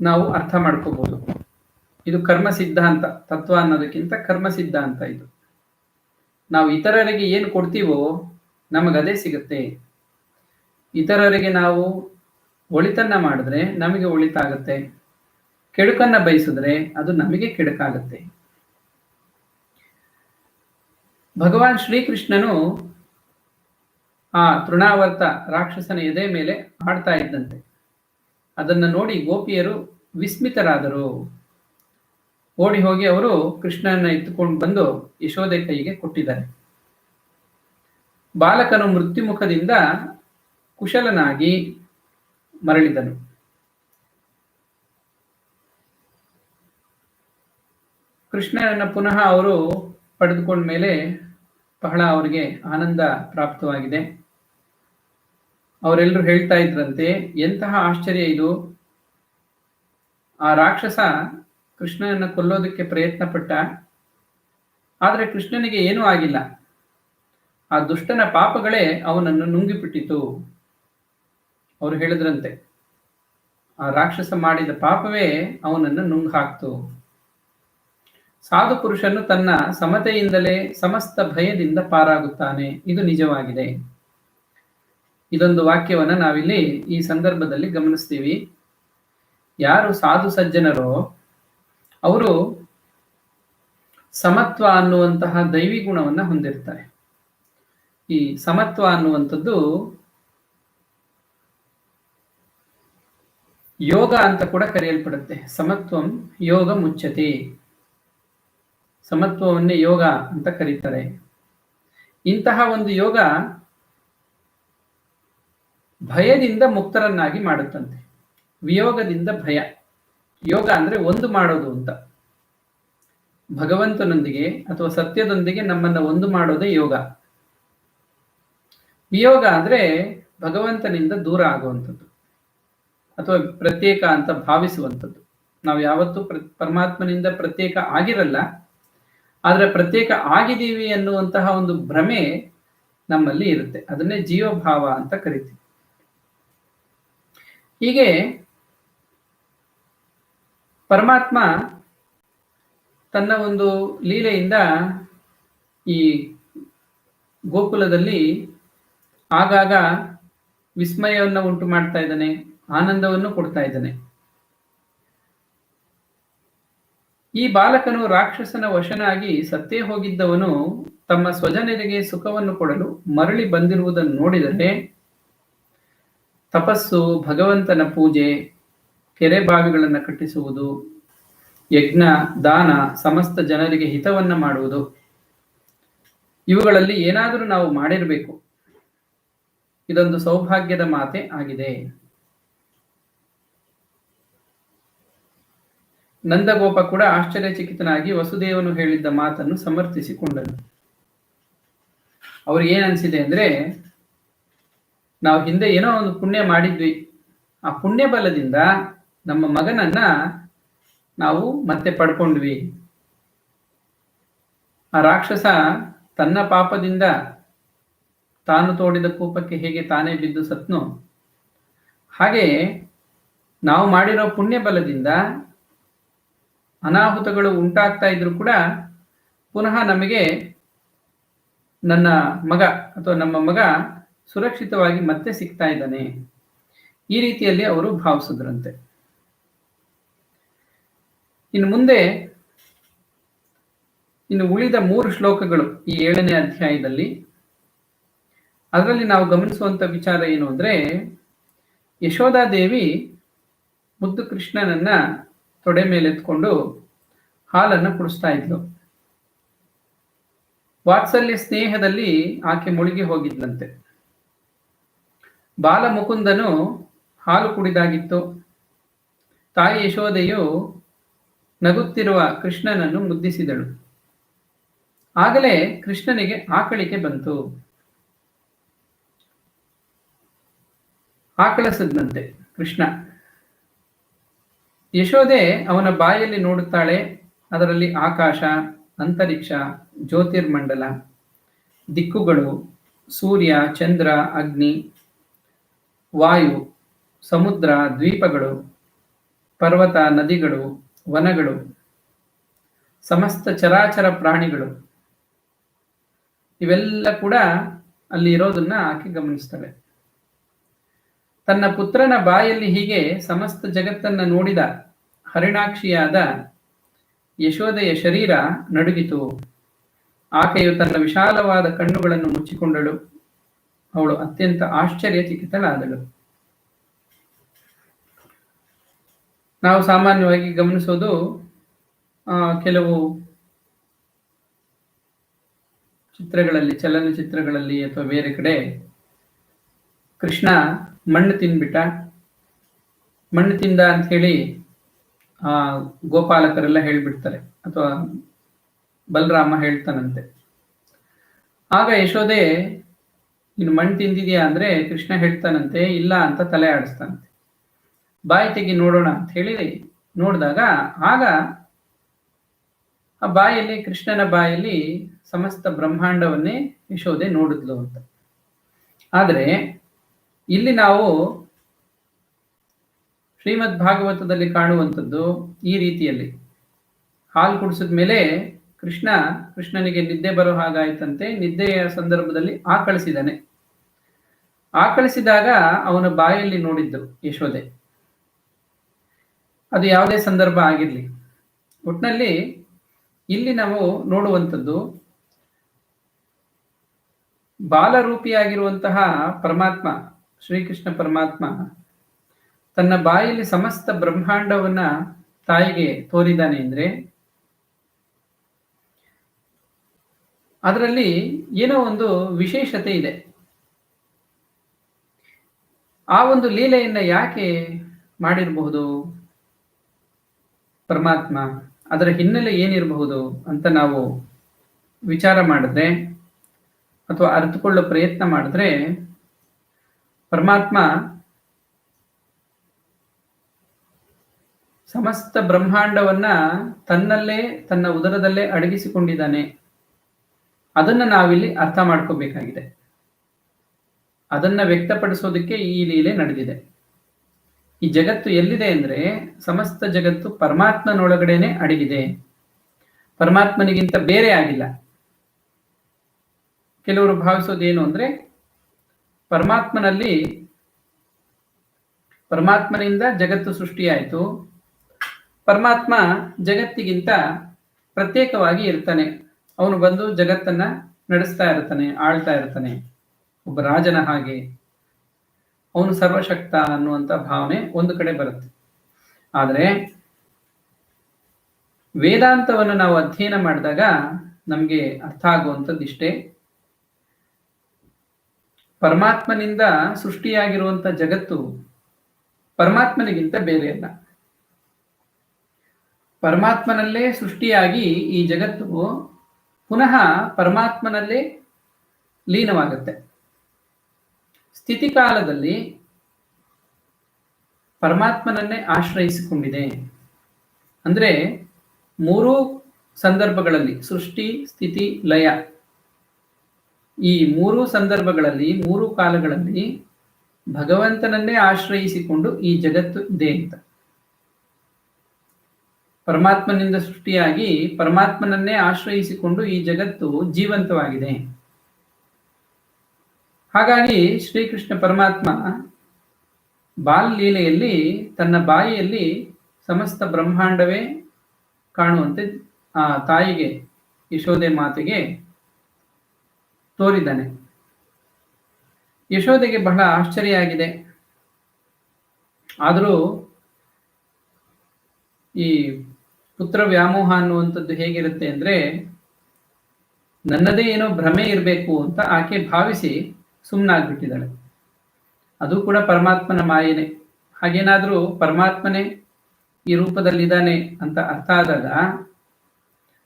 ನಾವು ಅರ್ಥ ಮಾಡ್ಕೋಬಹುದು. ಇದು ಕರ್ಮ ಸಿದ್ಧಾಂತ. ತತ್ವ ಅನ್ನೋದಕ್ಕಿಂತ ಕರ್ಮ ಸಿದ್ಧಾಂತ ಇದು. ನಾವು ಇತರರಿಗೆ ಏನು ಕೊಡ್ತೀವೋ ನಮಗದೇ ಸಿಗುತ್ತೆ. ಇತರರಿಗೆ ನಾವು ಒಳಿತನ್ನ ಮಾಡಿದ್ರೆ ನಮಗೆ ಒಳಿತಾಗತ್ತೆ, ಕೆಡುಕನ್ನ ಬಯಸಿದ್ರೆ ಅದು ನಮಗೆ ಕೆಡುಕಾಗತ್ತೆ. ಭಗವಾನ್ ಶ್ರೀಕೃಷ್ಣನು ಆ ತೃಣಾವರ್ತ ರಾಕ್ಷಸನ ಎದೆ ಮೇಲೆ ಆಡ್ತಾ ಇದ್ದಂತೆ. ಅದನ್ನು ನೋಡಿ ಗೋಪಿಯರು ವಿಸ್ಮಿತರಾದರು. ಓಡಿ ಹೋಗಿ ಅವರು ಕೃಷ್ಣನನ್ನ ಎತ್ತುಕೊಂಡು ಬಂದು ಯಶೋದೆ ಕೈಗೆ ಕೊಟ್ಟಿದ್ದಾರೆ. ಬಾಲಕನು ಮೃತ್ಯುಮುಖದಿಂದ ಕುಶಲನಾಗಿ ಮರಳಿದನು. ಕೃಷ್ಣನನ್ನ ಪುನಃ ಅವರು ಪಡೆದುಕೊಂಡ ಮೇಲೆ ಬಹಳ ಅವರಿಗೆ ಆನಂದ ಪ್ರಾಪ್ತವಾಗಿದೆ. ಅವರೆಲ್ಲರೂ ಹೇಳ್ತಾ ಇದ್ರಂತೆ, ಎಂತಹ ಆಶ್ಚರ್ಯ ಇದು! ಆ ರಾಕ್ಷಸ ಕೃಷ್ಣನನ್ನ ಕೊಲ್ಲೋದಕ್ಕೆ ಪ್ರಯತ್ನ ಪಟ್ಟ, ಆದರೆ ಕೃಷ್ಣನಿಗೆ ಏನೂ ಆಗಿಲ್ಲ. ಆ ದುಷ್ಟನ ಪಾಪಗಳೇ ಅವನನ್ನು ನುಂಗಿಬಿಟ್ಟಿತು. ಅವರು ಹೇಳಿದ್ರಂತೆ, ಆ ರಾಕ್ಷಸ ಮಾಡಿದ ಪಾಪವೇ ಅವನನ್ನು ನುಂಗು ಹಾಕ್ತು. ಸಾಧು ಪುರುಷನು ತನ್ನ ಸಮತೆಯಿಂದಲೇ ಸಮಸ್ತ ಭಯದಿಂದ ಪಾರಾಗುತ್ತಾನೆ. ಇದು ನಿಜವಾಗಿದೆ. ಇದೊಂದು ವಾಕ್ಯವನ್ನ ನಾವಿಲ್ಲಿ ಈ ಸಂದರ್ಭದಲ್ಲಿ ಗಮನಿಸ್ತೀವಿ. ಯಾರು ಸಾಧು ಸಜ್ಜನರೋ ಅವರು ಸಮತ್ವ ಅನ್ನುವಂತಹ ದೈವಿ ಗುಣವನ್ನ ಹೊಂದಿರ್ತಾರೆ. ಈ ಸಮತ್ವ ಅನ್ನುವಂಥದ್ದು ಯೋಗ ಅಂತ ಕೂಡ ಕರೆಯಲ್ಪಡುತ್ತೆ. ಸಮತ್ವಂ ಯೋಗ ಮುಚ್ಚತೆ. ಸಮತ್ವವನ್ನೇ ಯೋಗ ಅಂತ ಕರೀತಾರೆ. ಇಂತಹ ಒಂದು ಯೋಗ ಭಯದಿಂದ ಮುಕ್ತರನ್ನಾಗಿ ಮಾಡುತ್ತಂತೆ. ವಿಯೋಗದಿಂದ ಭಯ. ಯೋಗ ಅಂದ್ರೆ ಒಂದು ಮಾಡೋದು ಅಂತ. ಭಗವಂತನೊಂದಿಗೆ ಅಥವಾ ಸತ್ಯದೊಂದಿಗೆ ನಮ್ಮನ್ನ ಒಂದು ಮಾಡೋದೇ ಯೋಗ. ವಿಯೋಗ ಅಂದ್ರೆ ಭಗವಂತನಿಂದ ದೂರ ಆಗುವಂಥದ್ದು ಅಥವಾ ಪ್ರತ್ಯೇಕ ಅಂತ ಭಾವಿಸುವಂಥದ್ದು. ನಾವು ಯಾವತ್ತೂ ಪರಮಾತ್ಮನಿಂದ ಪ್ರತ್ಯೇಕ ಆಗಿರಲ್ಲ, ಆದ್ರೆ ಪ್ರತ್ಯೇಕ ಆಗಿದ್ದೀವಿ ಅನ್ನುವಂತಹ ಒಂದು ಭ್ರಮೆ ನಮ್ಮಲ್ಲಿ ಇರುತ್ತೆ. ಅದನ್ನೇ ಜೀವಭಾವ ಅಂತ ಕರಿತೀವಿ. ಹೀಗೆ ಪರಮಾತ್ಮ ತನ್ನ ಒಂದು ಲೀಲೆಯಿಂದ ಈ ಗೋಕುಲದಲ್ಲಿ ಆಗಾಗ ವಿಸ್ಮಯವನ್ನು ಉಂಟು ಮಾಡ್ತಾ ಇದ್ದಾನೆ, ಆನಂದವನ್ನು ಕೊಡ್ತಾ ಇದ್ದಾನೆ. ಈ ಬಾಲಕನು ರಾಕ್ಷಸನ ವಶನಾಗಿ ಸತ್ತೇ ಹೋಗಿದ್ದವನು ತಮ್ಮ ಸ್ವಜನರಿಗೆ ಸುಖವನ್ನು ಕೊಡಲು ಮರಳಿ ಬಂದಿರುವುದನ್ನು ನೋಡಿದರೆ ತಪಸ್ಸು, ಭಗವಂತನ ಪೂಜೆ, ಕೆರೆ ಬಾವಿಗಳನ್ನು ಕಟ್ಟಿಸುವುದು, ಯಜ್ಞ, ದಾನ, ಸಮಸ್ತ ಜನರಿಗೆ ಹಿತವನ್ನ ಮಾಡುವುದು, ಇವುಗಳಲ್ಲಿ ಏನಾದರೂ ನಾವು ಮಾಡಿರಬೇಕು. ಇದೊಂದು ಸೌಭಾಗ್ಯದ ಮಾತೆ ಆಗಿದೆ. ನಂದಗೋಪ ಕೂಡ ಆಶ್ಚರ್ಯಚಕಿತನಾಗಿ ವಸುದೇವನು ಹೇಳಿದ್ದ ಮಾತನ್ನು ಸಮರ್ಥಿಸಿಕೊಂಡನು. ಅವ್ರಿಗೆ ಏನನ್ಸಿದೆ ಅಂದ್ರೆ, ನಾವು ಹಿಂದೆ ಏನೋ ಒಂದು ಪುಣ್ಯ ಮಾಡಿದ್ವಿ, ಆ ಪುಣ್ಯ ಬಲದಿಂದ ನಮ್ಮ ಮಗನನ್ನ ನಾವು ಮತ್ತೆ ಪಡ್ಕೊಂಡ್ವಿ. ಆ ರಾಕ್ಷಸ ತನ್ನ ಪಾಪದಿಂದ ತಾನು ತೋಡಿದ ಕೂಪಕ್ಕೆ ಹೇಗೆ ತಾನೇ ಬಿದ್ದು ಸತ್ನೋ, ಹಾಗೆ ನಾವು ಮಾಡಿರೋ ಪುಣ್ಯ ಬಲದಿಂದ ಅನಾಹುತಗಳು ಉಂಟಾಗ್ತಾ ಇದ್ರು ಕೂಡ ಪುನಃ ನಮಗೆ ನನ್ನ ಮಗ ಅಥವಾ ನಮ್ಮ ಮಗ ಸುರಕ್ಷಿತವಾಗಿ ಮತ್ತೆ ಸಿಗ್ತಾ ಇದ್ದಾನೆ. ಈ ರೀತಿಯಲ್ಲಿ ಅವರು ಭಾವಿಸಿದ್ರಂತೆ. ಇನ್ನು ಮುಂದೆ ಉಳಿದ 3 ಶ್ಲೋಕಗಳು ಈ 7ನೇ ಅಧ್ಯಾಯದಲ್ಲಿ. ಅದರಲ್ಲಿ ನಾವು ಗಮನಿಸುವಂತ ವಿಚಾರ ಏನು ಅಂದ್ರೆ, ಯಶೋಧಾದೇವಿ ಮುದ್ದು ಕೃಷ್ಣನನ್ನ ತೊಡೆ ಮೇಲೆತ್ಕೊಂಡು ಹಾಲನ್ನು ಕುಡಿಸ್ತಾ ಇದ್ಲು. ವಾತ್ಸಲ್ಯ ಸ್ನೇಹದಲ್ಲಿ ಆಕೆ ಮುಳುಗಿ ಹೋಗಿದ್ಲಂತೆ. ಬಾಲ ಮುಕುಂದನು ಹಾಲು ಕುಡಿದಾಗಿತ್ತು. ತಾಯಿ ಯಶೋದೆಯು ನಗುತ್ತಿರುವ ಕೃಷ್ಣನನ್ನು ಮುದ್ದಿಸಿದಳು. ಆಗಲೇ ಕೃಷ್ಣನಿಗೆ ಆಕಳಿಕೆ ಬಂತು. ಆಕಳಿಸಿದಂತೆ ಕೃಷ್ಣ. ಯಶೋದೆ ಅವನ ಬಾಯಲ್ಲಿ ನೋಡುತ್ತಾಳೆ. ಅದರಲ್ಲಿ ಆಕಾಶ, ಅಂತರಿಕ್ಷ, ಜ್ಯೋತಿರ್ಮಂಡಲ, ದಿಕ್ಕುಗಳು, ಸೂರ್ಯ, ಚಂದ್ರ, ಅಗ್ನಿ, ವಾಯು, ಸಮುದ್ರ, ದ್ವೀಪಗಳು, ಪರ್ವತ, ನದಿಗಳು, ವನಗಳು, ಸಮಸ್ತ ಚರಾಚರ ಪ್ರಾಣಿಗಳು, ಇವೆಲ್ಲ ಕೂಡ ಅಲ್ಲಿ ಇರೋದನ್ನ ಆಕೆ ಗಮನಿಸ್ತಾಳೆ. ತನ್ನ ಪುತ್ರನ ಬಾಯಲ್ಲಿ ಹೀಗೆ ಸಮಸ್ತ ಜಗತ್ತನ್ನ ನೋಡಿದ ಹರಿಣಾಕ್ಷಿಯಾದ ಯಶೋದೆಯ ಶರೀರ ನಡುಗಿತು. ಆಕೆಯು ತನ್ನ ವಿಶಾಲವಾದ ಕಣ್ಣುಗಳನ್ನು ಮುಚ್ಚಿಕೊಂಡಳು. ಅವಳು ಅತ್ಯಂತ ಆಶ್ಚರ್ಯಚಕಿತಳಾದಳು. ನಾವು ಸಾಮಾನ್ಯವಾಗಿ ಗಮನಿಸೋದು ಕೆಲವು ಚಿತ್ರಗಳಲ್ಲಿ, ಚಲನಚಿತ್ರಗಳಲ್ಲಿ ಅಥವಾ ಬೇರೆ ಕಡೆ, ಕೃಷ್ಣ ಮಣ್ಣು ತಿಂದ್ಬಿಟ್ಟ, ಮಣ್ಣು ತಿಂದ ಅಂತ ಹೇಳಿ ಗೋಪಾಲಕರೆಲ್ಲ ಹೇಳ್ಬಿಡ್ತಾರೆ, ಅಥವಾ ಬಲರಾಮ ಹೇಳ್ತಾನಂತೆ. ಆಗ ಯಶೋದೆ ಇನ್ನು ಮಣ್ಣು ತಿಂದಿದ್ಯಾ ಅಂದ್ರೆ ಕೃಷ್ಣ ಹೇಳ್ತಾನಂತೆ ಇಲ್ಲ ಅಂತ ತಲೆ ಆಡಿಸ್ತಾನಂತೆ. ಬಾಯಿ ತೆಗಿ ನೋಡೋಣ ಅಂತ ಹೇಳಿ ನೋಡಿದಾಗ ಆಗ ಆ ಬಾಯಲ್ಲಿ, ಕೃಷ್ಣನ ಬಾಯಲ್ಲಿ ಸಮಸ್ತ ಬ್ರಹ್ಮಾಂಡವನ್ನೇ ಯಶೋದೆ ನೋಡಿದ್ಲು ಅಂತ. ಆದರೆ ಇಲ್ಲಿ ನಾವು ಶ್ರೀಮದ್ ಭಾಗವತದಲ್ಲಿ ಕಾಣುವಂಥದ್ದು ಈ ರೀತಿಯಲ್ಲಿ, ಹಾಲು ಕುಡಿಸಿದ ಮೇಲೆ ಕೃಷ್ಣನಿಗೆ ನಿದ್ದೆ ಬರೋ ಹಾಗಾಯ್ತಂತೆ. ನಿದ್ದೆಯ ಸಂದರ್ಭದಲ್ಲಿ ಆಕಳಿಸಿದಾನೆ. ಆಕಳಿಸಿದಾಗ ಅವನ ಬಾಯಲ್ಲಿ ನೋಡಿದ್ದು ಯಶೋದೆ. ಅದು ಯಾವುದೇ ಸಂದರ್ಭ ಆಗಿರ್ಲಿ, ಒಟ್ಟಿನಲ್ಲಿ ಇಲ್ಲಿ ನಾವು ನೋಡುವಂಥದ್ದು ಬಾಲರೂಪಿಯಾಗಿರುವಂತಹ ಪರಮಾತ್ಮ, ಶ್ರೀಕೃಷ್ಣ ಪರಮಾತ್ಮ ತನ್ನ ಬಾಯಲ್ಲಿ ಸಮಸ್ತ ಬ್ರಹ್ಮಾಂಡವನ್ನ ತಾಯಿಗೆ ತೋರಿದ್ದಾನೆ ಅಂದ್ರೆ ಅದರಲ್ಲಿ ಏನೋ ಒಂದು ವಿಶೇಷತೆ ಇದೆ. ಆ ಒಂದು ಲೀಲೆಯನ್ನ ಯಾಕೆ ಮಾಡಿರಬಹುದು ಪರಮಾತ್ಮ, ಅದರ ಹಿನ್ನೆಲೆ ಏನಿರಬಹುದು ಅಂತ ನಾವು ವಿಚಾರ ಮಾಡಿದ್ರೆ ಅಥವಾ ಅರಿತುಕೊಳ್ಳೋ ಪ್ರಯತ್ನ ಮಾಡಿದ್ರೆ, ಪರಮಾತ್ಮ ಸಮಸ್ತ ಬ್ರಹ್ಮಾಂಡವನ್ನ ತನ್ನಲ್ಲೇ, ತನ್ನ ಉದರದಲ್ಲೇ ಅಡಗಿಸಿಕೊಂಡಿದ್ದಾನೆ. ಅದನ್ನ ನಾವಿಲ್ಲಿ ಅರ್ಥ ಮಾಡ್ಕೋಬೇಕಾಗಿದೆ. ಅದನ್ನ ವ್ಯಕ್ತಪಡಿಸೋದಕ್ಕೆ ಈ ಲೀಲೆ ನಡೆದಿದೆ. ಈ ಜಗತ್ತು ಎಲ್ಲಿದೆ ಅಂದ್ರೆ ಸಮಸ್ತ ಜಗತ್ತು ಪರಮಾತ್ಮನೊಳಗಡೆನೆ ಅಡಗಿದೆ, ಪರಮಾತ್ಮನಿಗಿಂತ ಬೇರೆ ಆಗಿಲ್ಲ. ಕೆಲವರು ಭಾವಿಸೋದೇನು ಅಂದ್ರೆ ಪರಮಾತ್ಮನಿಂದ ಜಗತ್ತು ಸೃಷ್ಟಿಯಾಯಿತು, ಪರಮಾತ್ಮ ಜಗತ್ತಿಗಿಂತ ಪ್ರತ್ಯೇಕವಾಗಿ ಇರ್ತಾನೆ, ಅವನು ಬಂದು ಜಗತ್ತನ್ನ ನಡೆಸ್ತಾ ಇರ್ತಾನೆ, ಆಳ್ತಾ ಇರ್ತಾನೆ, ಒಬ್ಬ ರಾಜನ ಹಾಗೆ, ಅವನು ಸರ್ವಶಕ್ತ ಅನ್ನುವಂಥ ಭಾವನೆ ಒಂದು ಕಡೆ ಬರುತ್ತೆ. ಆದರೆ ವೇದಾಂತವನ್ನು ನಾವು ಅಧ್ಯಯನ ಮಾಡಿದಾಗ ನಮಗೆ ಅರ್ಥ ಆಗುವಂಥದ್ದಿಷ್ಟೇ, ಪರಮಾತ್ಮನಿಂದ ಸೃಷ್ಟಿಯಾಗಿರುವಂಥ ಜಗತ್ತು ಪರಮಾತ್ಮನಿಗಿಂತ ಬೇರೆ ಅಲ್ಲ. ಪರಮಾತ್ಮನಲ್ಲೇ ಸೃಷ್ಟಿಯಾಗಿ ಈ ಜಗತ್ತು ಪುನಃ ಪರಮಾತ್ಮನಲ್ಲೇ ಲೀನವಾಗುತ್ತೆ. ಸ್ಥಿತಿಕಾಲದಲ್ಲಿ ಪರಮಾತ್ಮನನ್ನೇ ಆಶ್ರಯಿಸಿಕೊಂಡಿದೆ. ಅಂದ್ರೆ ಮೂರೂ ಸಂದರ್ಭಗಳಲ್ಲಿ, ಸೃಷ್ಟಿ, ಸ್ಥಿತಿ, ಲಯ, ಈ ಮೂರೂ ಸಂದರ್ಭಗಳಲ್ಲಿ, ಮೂರೂ ಕಾಲಗಳಲ್ಲಿ ಭಗವಂತನನ್ನೇ ಆಶ್ರಯಿಸಿಕೊಂಡು ಈ ಜಗತ್ತು ಇದೆ ಅಂತ. ಪರಮಾತ್ಮನಿಂದ ಸೃಷ್ಟಿಯಾಗಿ ಪರಮಾತ್ಮನನ್ನೇ ಆಶ್ರಯಿಸಿಕೊಂಡು ಈ ಜಗತ್ತು ಜೀವಂತವಾಗಿದೆ. ಹಾಗಾಗಿ ಶ್ರೀಕೃಷ್ಣ ಪರಮಾತ್ಮ ಬಾಲ್ಯಲೀಲೆಯಲ್ಲಿ ತನ್ನ ಬಾಯಿಯಲ್ಲಿ ಸಮಸ್ತ ಬ್ರಹ್ಮಾಂಡವೇ ಕಾಣುವಂತೆ ಆ ತಾಯಿಗೆ, ಯಶೋದೆ ಮಾತೆಗೆ ತೋರಿದ್ದಾನೆ. ಯಶೋದೆಗೆ ಬಹಳ ಆಶ್ಚರ್ಯ ಆಗಿದೆ. ಆದರೂ ಈ ಪುತ್ರ ವ್ಯಾಮೋಹ ಅನ್ನುವಂಥದ್ದು ಹೇಗಿರುತ್ತೆ ಅಂದ್ರೆ, ನನ್ನದೇ ಏನೋ ಭ್ರಮೆ ಇರಬೇಕು ಅಂತ ಆಕೆ ಭಾವಿಸಿ ಸುಮ್ಮನಾಗ್ಬಿಟ್ಟಿದ್ದಾಳೆ. ಅದು ಕೂಡ ಪರಮಾತ್ಮನ ಮಾಯೆನೆ. ಹಾಗೇನಾದ್ರೂ ಪರಮಾತ್ಮನೇ ಈ ರೂಪದಲ್ಲಿದ್ದಾನೆ ಅಂತ ಅರ್ಥ ಆದಾಗ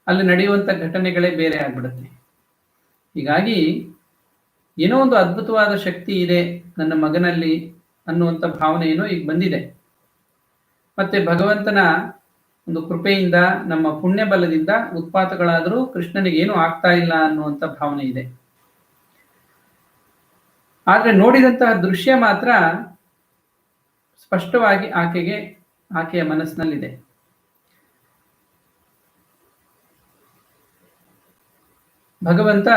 ಅಲ್ಲಿ ನಡೆಯುವಂಥ ಘಟನೆಗಳೇ ಬೇರೆ ಆಗ್ಬಿಡುತ್ತೆ. ಹೀಗಾಗಿ ಏನೋ ಒಂದು ಅದ್ಭುತವಾದ ಶಕ್ತಿ ಇದೆ ನನ್ನ ಮಗನಲ್ಲಿ ಅನ್ನುವಂಥ ಭಾವನೆ ಏನೋ ಈಗ ಬಂದಿದೆ. ಮತ್ತೆ ಭಗವಂತನ ಒಂದು ಕೃಪೆಯಿಂದ, ನಮ್ಮ ಪುಣ್ಯ ಬಲದಿಂದ ಉತ್ಪಾತಗಳಾದರೂ ಕೃಷ್ಣನಿಗೆ ಏನೂ ಆಗ್ತಾ ಇಲ್ಲ ಅನ್ನುವಂಥ ಭಾವನೆ ಇದೆ. ಆದ್ರೆ ನೋಡಿದಂತಹ ದೃಶ್ಯ ಮಾತ್ರ ಸ್ಪಷ್ಟವಾಗಿ ಆಕೆಯ ಮನಸ್ಸಿನಲ್ಲಿದೆ. ಭಗವಂತ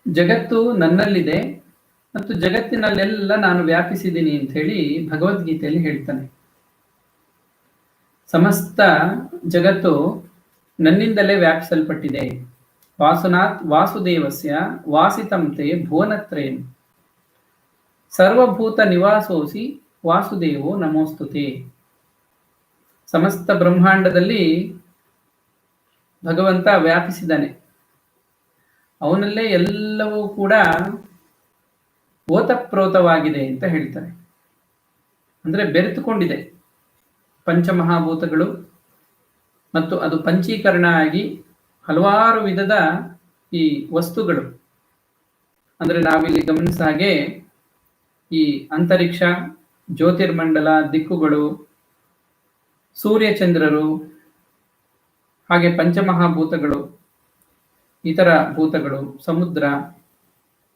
ಜಗತ್ತು ನನ್ನಲ್ಲಿದೆ ಮತ್ತು ಜಗತ್ತಿನಲ್ಲೆಲ್ಲ ನಾನು ವ್ಯಾಪಿಸಿದ್ದೀನಿ ಅಂತ ಹೇಳಿ ಭಗವದ್ಗೀತೆಯಲ್ಲಿ ಹೇಳ್ತಾನೆ. ಸಮಸ್ತ ಜಗತ್ತು ನನ್ನಿಂದಲೇ ವ್ಯಾಪಿಸಲ್ಪಟ್ಟಿದೆ. ವಾಸುನಾಥ್ ವಾಸುದೇವಸ್ಯ ವಾಸಿತಂತೆ ಭುವನತ್ರಯಂ ಸರ್ವಭೂತ ನಿವಾಸೋಸಿ ವಾಸುದೇವೋ ನಮೋಸ್ತುತೆ. ಸಮಸ್ತ ಬ್ರಹ್ಮಾಂಡದಲ್ಲಿ ಭಗವಂತ ವ್ಯಾಪಿಸಿದ್ದಾನೆ. ಅವನಲ್ಲೇ ಎಲ್ಲವೂ ಕೂಡ ಓತಪ್ರೋತವಾಗಿದೆ ಅಂತ ಹೇಳ್ತಾರೆ. ಅಂದ್ರೆ ಬೆರೆತುಕೊಂಡಿದೆ ಪಂಚಮಹಾಭೂತಗಳು, ಮತ್ತು ಅದು ಪಂಚೀಕರಣ ಆಗಿ ಹಲವಾರು ವಿಧದ ಈ ವಸ್ತುಗಳು. ಅಂದ್ರೆ ನಾವಿಲ್ಲಿ ಗಮನಿಸಿದ ಹಾಗೆ ಈ ಅಂತರಿಕ್ಷ, ಜ್ಯೋತಿರ್ಮಂಡಲ, ದಿಕ್ಕುಗಳು, ಸೂರ್ಯಚಂದ್ರರು, ಹಾಗೆ ಪಂಚಮಹಾಭೂತಗಳು, ಇತರ ಭೂತಗಳು, ಸಮುದ್ರ,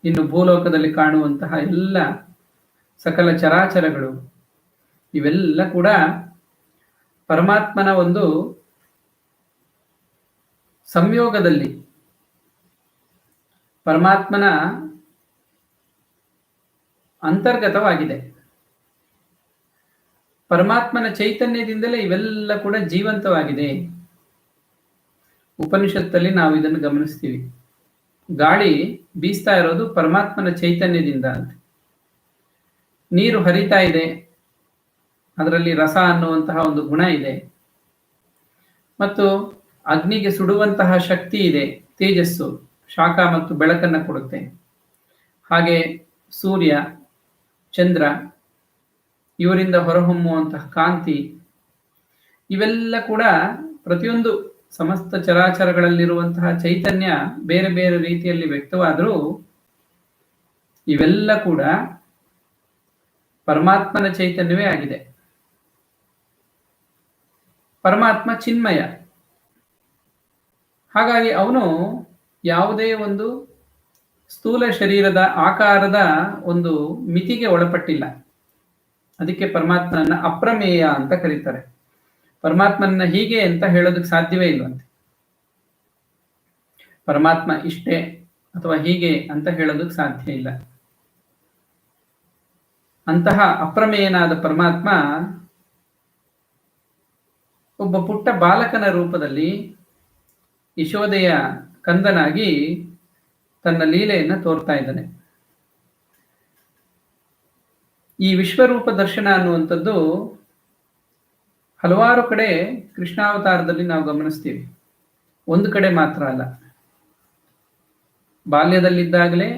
ಇನ್ನು ಭೂಲೋಕದಲ್ಲಿ ಕಾಣುವಂತಹ ಎಲ್ಲ ಸಕಲ ಚರಾಚರಗಳು, ಇವೆಲ್ಲ ಕೂಡ ಪರಮಾತ್ಮನ ಒಂದು ಸಂಯೋಗದಲ್ಲಿ, ಪರಮಾತ್ಮನ ಅಂತರ್ಗತವಾಗಿದೆ. ಪರಮಾತ್ಮನ ಚೈತನ್ಯದಿಂದಲೇ ಇವೆಲ್ಲ ಕೂಡ ಜೀವಂತವಾಗಿದೆ. ಉಪನಿಷತ್ತಲ್ಲಿ ನಾವು ಇದನ್ನು ಗಮನಿಸ್ತೀವಿ. ಗಾಳಿ ಬೀಸ್ತಾ ಇರೋದು ಪರಮಾತ್ಮನ ಚೈತನ್ಯದಿಂದ ಅಂತ. ನೀರು ಹರಿತಾ ಇದೆ, ಅದರಲ್ಲಿ ರಸ ಅನ್ನುವಂತಹ ಒಂದು ಗುಣ ಇದೆ. ಮತ್ತು ಅಗ್ನಿಗೆ ಸುಡುವಂತಹ ಶಕ್ತಿ ಇದೆ, ತೇಜಸ್ಸು, ಶಾಖ ಮತ್ತು ಬೆಳಕನ್ನು ಕೊಡುತ್ತೆ. ಹಾಗೆ ಸೂರ್ಯ, ಚಂದ್ರ, ಇವರಿಂದ ಹೊರಹೊಮ್ಮುವಂತಹ ಕಾಂತಿ, ಇವೆಲ್ಲ ಕೂಡ ಪ್ರತಿಯೊಂದು ಸಮಸ್ತ ಚರಾಚರಗಳಲ್ಲಿರುವಂತಹ ಚೈತನ್ಯ ಬೇರೆ ಬೇರೆ ರೀತಿಯಲ್ಲಿ ವ್ಯಕ್ತವಾದರೂ ಇವೆಲ್ಲ ಕೂಡ ಪರಮಾತ್ಮನ ಚೈತನ್ಯವೇ ಆಗಿದೆ. ಪರಮಾತ್ಮ ಚಿನ್ಮಯ. ಹಾಗಾಗಿ ಅವನು ಯಾವುದೇ ಒಂದು ಸ್ಥೂಲ ಶರೀರದ ಆಕಾರದ ಒಂದು ಮಿತಿಗೆ ಒಳಪಟ್ಟಿಲ್ಲ. ಅದಕ್ಕೆ ಪರಮಾತ್ಮನನ್ನ ಅಪ್ರಮೇಯ ಅಂತ ಕರೀತಾರೆ. ಪರಮಾತ್ಮನ ಹೀಗೆ ಅಂತ ಹೇಳೋದಕ್ಕೆ ಸಾಧ್ಯವೇ ಇಲ್ವಂತೆ. ಪರಮಾತ್ಮ ಇಷ್ಟೇ ಅಥವಾ ಹೀಗೆ ಅಂತ ಹೇಳೋದಕ್ಕೆ ಸಾಧ್ಯ ಇಲ್ಲ. ಅಂತಹ ಅಪ್ರಮೇಯನಾದ ಪರಮಾತ್ಮ ಒಬ್ಬ ಪುಟ್ಟ ಬಾಲಕನ ರೂಪದಲ್ಲಿ ಯಶೋದೆಯ ಕಂದನಾಗಿ ತನ್ನ ಲೀಲೆಯನ್ನು ತೋರ್ತಾ ಇದ್ದಾನೆ. ಈ ವಿಶ್ವರೂಪ ದರ್ಶನ ಅನ್ನುವಂಥದ್ದು ಹಲವಾರು ಕಡೆ ಕೃಷ್ಣಾವತಾರದಲ್ಲಿ ನಾವು ಗಮನಿಸ್ತೀವಿ. ಒಂದು ಕಡೆ ಮಾತ್ರ ಅಲ್ಲ. ಬಾಲ್ಯದಲ್ಲಿದ್ದಾಗಲೇ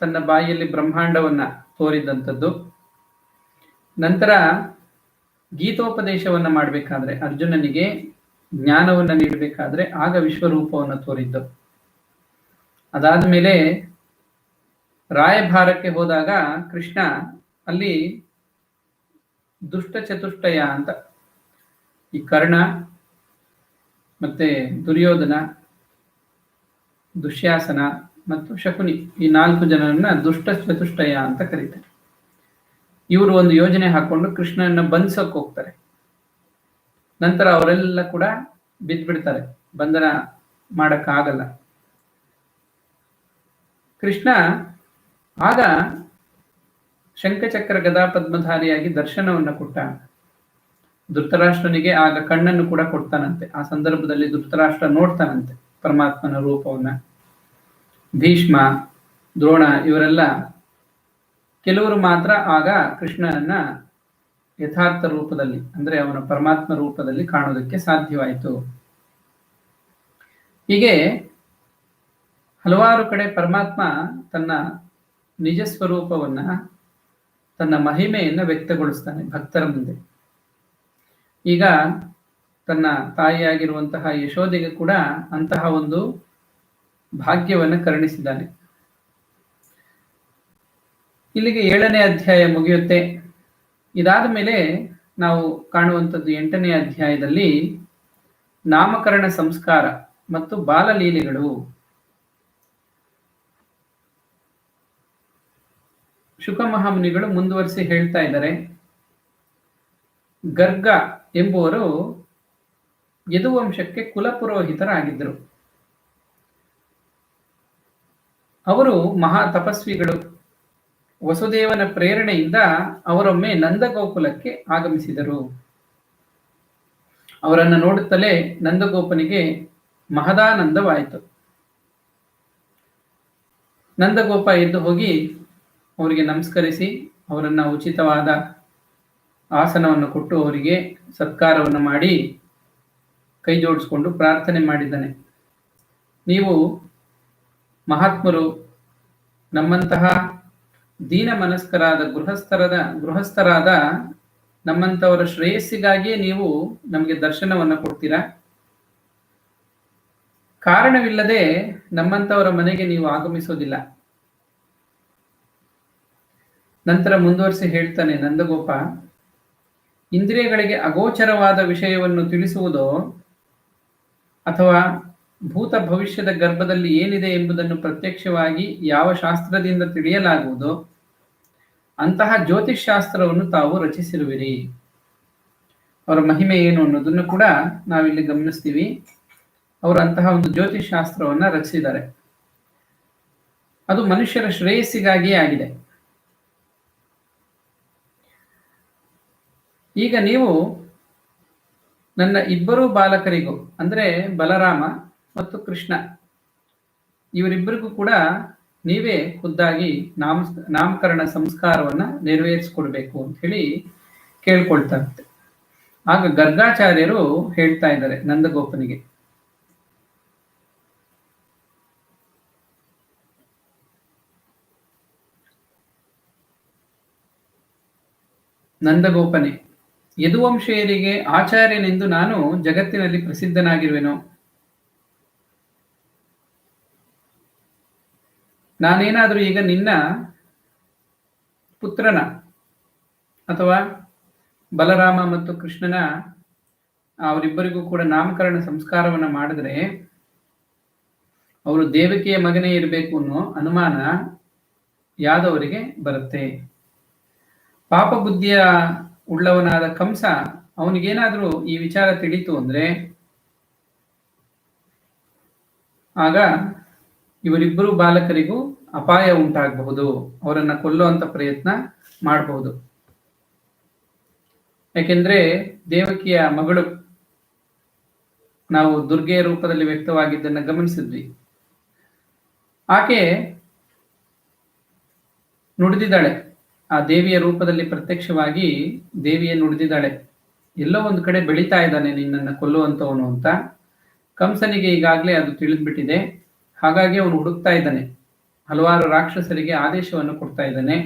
ತನ್ನ ಬಾಯಿಯಲ್ಲಿ ಬ್ರಹ್ಮಾಂಡವನ್ನ ತೋರಿದಂಥದ್ದು. ನಂತರ ಗೀತೋಪದೇಶವನ್ನ ಮಾಡಬೇಕಾದ್ರೆ, ಅರ್ಜುನನಿಗೆ ಜ್ಞಾನವನ್ನ ನೀಡಬೇಕಾದ್ರೆ ಆಗ ವಿಶ್ವರೂಪವನ್ನು ತೋರಿದ್ದು. ಅದಾದ ಮೇಲೆ ರಾಯಭಾರಕ್ಕೆ ಹೋದಾಗ ಕೃಷ್ಣ ಅಲ್ಲಿ ದುಷ್ಟ ಚತುಷ್ಟಯ ಅಂತ ಈ ಕರ್ಣ ಮತ್ತೆ ದುರ್ಯೋಧನ, ದುಶ್ಯಾಸನ ಮತ್ತು ಶಕುನಿ, ಈ 4 ಜನರನ್ನ ದುಷ್ಟ ಚತುಷ್ಟಯ ಅಂತ ಕರೀತಾರೆ. ಇವರು ಒಂದು ಯೋಜನೆ ಹಾಕೊಂಡು ಕೃಷ್ಣನ ಬಂಧಿಸೋಕೆ ಹೋಗ್ತಾರೆ. ನಂತರ ಅವರೆಲ್ಲ ಕೂಡ ಬಿದ್ದ್ಬಿಡ್ತಾರೆ, ಬಂಧನ ಮಾಡಕ್ಕಾಗಲ್ಲ. ಕೃಷ್ಣ ಆಗ ಶಂಖಚಕ್ರ ಗದಾ ಪದ್ಮಧಾರಿಯಾಗಿ ದರ್ಶನವನ್ನ ಕೊಟ್ಟ. ಧೃತರಾಷ್ಟ್ರನಿಗೆ ಆಗ ಕಣ್ಣನ್ನು ಕೂಡ ಕೊಡ್ತಾನಂತೆ. ಆ ಸಂದರ್ಭದಲ್ಲಿ ಧೃತರಾಷ್ಟ್ರ ನೋಡ್ತಾನಂತೆ ಪರಮಾತ್ಮನ ರೂಪವನ್ನ. ಭೀಷ್ಮ, ದ್ರೋಣ ಇವರೆಲ್ಲ, ಕೆಲವರು ಮಾತ್ರ ಆಗ ಕೃಷ್ಣನನ್ನ ಯಥಾರ್ಥ ರೂಪದಲ್ಲಿ ಅಂದ್ರೆ ಅವನ ಪರಮಾತ್ಮ ರೂಪದಲ್ಲಿ ಕಾಣೋದಕ್ಕೆ ಸಾಧ್ಯವಾಯಿತು. ಹೀಗೆ ಹಲವಾರು ಕಡೆ ಪರಮಾತ್ಮ ತನ್ನ ನಿಜ ಸ್ವರೂಪವನ್ನ, ತನ್ನ ಮಹಿಮೆಯನ್ನ ವ್ಯಕ್ತಗೊಳಿಸ್ತಾನೆ ಭಕ್ತರ ಮುಂದೆ. ಈಗ ತನ್ನ ತಾಯಿಯಾಗಿರುವಂತಹ ಯಶೋದೆಗೆ ಕೂಡ ಅಂತಹ ಒಂದು ಭಾಗ್ಯವನ್ನು ಕರುಣಿಸಿದ್ದಾನೆ. ಇಲ್ಲಿಗೆ 7ನೇ ಅಧ್ಯಾಯ ಮುಗಿಯುತ್ತೆ. ಇದಾದ ಮೇಲೆ ನಾವು ಕಾಣುವಂಥದ್ದು 8ನೇ ಅಧ್ಯಾಯದಲ್ಲಿ ನಾಮಕರಣ ಸಂಸ್ಕಾರ ಮತ್ತು ಬಾಲಲೀಲೆಗಳು. ಶುಕ ಮಹಾಮುನಿಗಳು ಮುಂದುವರಿಸಿ ಹೇಳ್ತಾ ಇದ್ದಾರೆ. ಗರ್ಗ ಎಂಬುವರು ಯದುವಂಶಕ್ಕೆ ಕುಲಪುರೋಹಿತರಾಗಿದ್ದರು. ಅವರು ಮಹಾ ತಪಸ್ವಿಗಳು. ವಸುದೇವನ ಪ್ರೇರಣೆಯಿಂದ ಅವರೊಮ್ಮೆ ನಂದಗೋಕುಲಕ್ಕೆ ಆಗಮಿಸಿದರು. ಅವರನ್ನು ನೋಡುತ್ತಲೇ ನಂದಗೋಪನಿಗೆ ಮಹದಾನಂದವಾಯಿತು. ನಂದಗೋಪ ಎದ್ದು ಹೋಗಿ ಅವರಿಗೆ ನಮಸ್ಕರಿಸಿ ಅವರನ್ನ ಉಚಿತವಾದ ಆಸನವನ್ನು ಕೊಟ್ಟು ಅವರಿಗೆ ಸತ್ಕಾರವನ್ನು ಮಾಡಿ ಕೈ ಜೋಡಿಸ್ಕೊಂಡು ಪ್ರಾರ್ಥನೆ ಮಾಡಿದ್ದಾನೆ. ನೀವು ಮಹಾತ್ಮರು, ನಮ್ಮಂತಹ ದೀನ ಮನಸ್ಕರಾದ ಗೃಹಸ್ಥರಾದ ನಮ್ಮಂಥವರ ಶ್ರೇಯಸ್ಸಿಗಾಗಿಯೇ ನೀವು ನಮಗೆ ದರ್ಶನವನ್ನು ಕೊಡ್ತೀರಾ. ಕಾರಣವಿಲ್ಲದೆ ನಮ್ಮಂಥವರ ಮನೆಗೆ ನೀವು ಆಗಮಿಸೋದಿಲ್ಲ. ನಂತರ ಮುಂದುವರಿಸಿ ಹೇಳ್ತಾನೆ ನಂದಗೋಪ, ಇಂದ್ರಿಯಗಳಿಗೆ ಅಗೋಚರವಾದ ವಿಷಯವನ್ನು ತಿಳಿಸುವುದೋ ಅಥವಾ ಭೂತ ಭವಿಷ್ಯದ ಗರ್ಭದಲ್ಲಿ ಏನಿದೆ ಎಂಬುದನ್ನು ಪ್ರತ್ಯಕ್ಷವಾಗಿ ಯಾವ ಶಾಸ್ತ್ರದಿಂದ ತಿಳಿಯಲಾಗುವುದೋ ಅಂತಹ ಜ್ಯೋತಿಷ್ ಶಾಸ್ತ್ರವನ್ನು ತಾವು ರಚಿಸಿರುವಿರಿ. ಅವರ ಮಹಿಮೆ ಏನು ಅನ್ನೋದನ್ನು ಕೂಡ ನಾವಿಲ್ಲಿ ಗಮನಿಸ್ತೀವಿ. ಅವರು ಅಂತಹ ಒಂದು ಜ್ಯೋತಿಷ್ ಶಾಸ್ತ್ರವನ್ನ ರಚಿಸಿದ್ದಾರೆ. ಅದು ಮನುಷ್ಯರ ಶ್ರೇಯಸ್ಸಿಗಾಗಿಯೇ ಆಗಿದೆ. ಈಗ ನೀವು ನನ್ನ ಇಬ್ಬರೂ ಬಾಲಕರಿಗೂ ಅಂದ್ರೆ ಬಲರಾಮ ಮತ್ತು ಕೃಷ್ಣ ಇವರಿಬ್ಬರಿಗೂ ಕೂಡ ನೀವೇ ಖುದ್ದಾಗಿ ನಾಮಕರಣ ಸಂಸ್ಕಾರವನ್ನ ನೆರವೇರಿಸಿಕೊಡ್ಬೇಕು ಅಂತ ಹೇಳಿ ಕೇಳ್ಕೊಳ್ತಾರಂತೆ. ಆಗ ಗರ್ಗಾಚಾರ್ಯರು ಹೇಳ್ತಾ ಇದ್ದಾರೆ ನಂದಗೋಪನಿಗೆ, ನಂದಗೋಪನೆ, ಯದುವಂಶೀಯರಿಗೆ ಆಚಾರ್ಯನೆಂದು ನಾನು ಜಗತ್ತಿನಲ್ಲಿ ಪ್ರಸಿದ್ಧನಾಗಿರುವೆನು. ನಾನೇನಾದರೂ ಈಗ ನಿನ್ನ ಪುತ್ರನ ಅಥವಾ ಬಲರಾಮ ಮತ್ತು ಕೃಷ್ಣನ ಅವರಿಬ್ಬರಿಗೂ ಕೂಡ ನಾಮಕರಣ ಸಂಸ್ಕಾರವನ್ನು ಮಾಡಿದ್ರೆ ಅವರು ದೇವಕಿಯ ಮಗನೇ ಇರಬೇಕು ಅನ್ನೋ ಅನುಮಾನ ಯಾದವರಿಗೆ ಬರುತ್ತೆ. ಪಾಪ ಬುದ್ಧಿಯ ಉಳ್ಳವನಾದ ಕಂಸ, ಅವನಿಗೇನಾದ್ರೂ ಈ ವಿಚಾರ ತಿಳಿತು ಅಂದ್ರೆ ಆಗ ಇವರಿಬ್ಬರು ಬಾಲಕರಿಗೂ ಅಪಾಯ ಉಂಟಾಗಬಹುದು, ಅವರನ್ನ ಕೊಲ್ಲುವಂತ ಪ್ರಯತ್ನ ಮಾಡಬಹುದು. ಯಾಕೆಂದ್ರೆ ದೇವಕಿಯ ಮಗಳು ನಾವು ದುರ್ಗೆಯ ರೂಪದಲ್ಲಿ ವ್ಯಕ್ತವಾಗಿದ್ದನ್ನ ಗಮನಿಸಿದ್ವಿ. ಆಕೆ ನುಡಿದಿದ್ದಾಳೆ, ಆ ದೇವಿಯ ರೂಪದಲ್ಲಿ ಪ್ರತ್ಯಕ್ಷವಾಗಿ ದೇವಿಯ ನುಡಿದಿದ್ದಾಳೆ, ಎಲ್ಲೋ ಒಂದು ಕಡೆ ಬೆಳೀತಾ ಇದ್ದಾನೆ ನಿನ್ನನ್ನು ಕೊಲ್ಲುವಂತವನು ಅಂತ. ಕಂಸನಿಗೆ ಈಗಾಗಲೇ ಅದು ತಿಳಿದ್ಬಿಟ್ಟಿದೆ. ಹಾಗಾಗಿ ಅವನು ಹುಡುಕ್ತಾ ಇದ್ದಾನೆ, ಹಲವಾರು ರಾಕ್ಷಸರಿಗೆ ಆದೇಶವನ್ನು ಕೊಡ್ತಾ ಇದ್ದಾನೆ.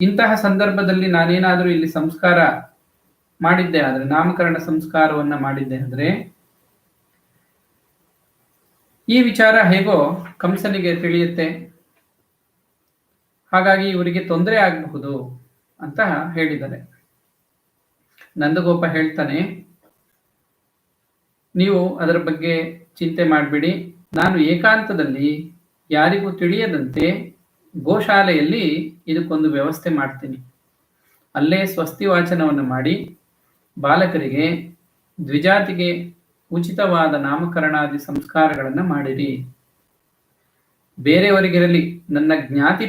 ಇಂತಹ ಸಂದರ್ಭದಲ್ಲಿ ನಾನೇನಾದರೂ ಇಲ್ಲಿ ಸಂಸ್ಕಾರ ಮಾಡಿದ್ದೆ ಆದ್ರೆ, ನಾಮಕರಣ ಸಂಸ್ಕಾರವನ್ನ ಮಾಡಿದ್ದೆ ಆದ್ರೆ, ಈ ವಿಚಾರ ಹೇಗೋ ಕಂಸನಿಗೆ ತಿಳಿಯುತ್ತೆ, ಹಾಗಾಗಿ ಇವರಿಗೆ ತೊಂದರೆ ಆಗಬಹುದು ಅಂತ ಹೇಳಿದ್ದಾರೆ. ನಂದಗೋಪ ಹೇಳ್ತಾನೆ, ನೀವು ಅದರ ಬಗ್ಗೆ ಚಿಂತೆ ಮಾಡಬೇಡಿ, ನಾನು ಏಕಾಂತದಲ್ಲಿ ಯಾರಿಗೂ ತಿಳಿಯದಂತೆ ಗೋಶಾಲೆಯಲ್ಲಿ ಇದಕ್ಕೊಂದು ವ್ಯವಸ್ಥೆ ಮಾಡ್ತೀನಿ. ಅಲ್ಲೇ ಸ್ವಸ್ತಿ ವಾಚನವನ್ನು ಮಾಡಿ ಬಾಲಕರಿಗೆ ದ್ವಿಜಾತಿಗೆ ಉಚಿತವಾದ ನಾಮಕರಣಾದಿ ಸಂಸ್ಕಾರಗಳನ್ನು ಮಾಡಿರಿ. ಬೇರೆಯವರಿಗಿರಲಿ, ನನ್ನ ಜ್ಞಾತಿ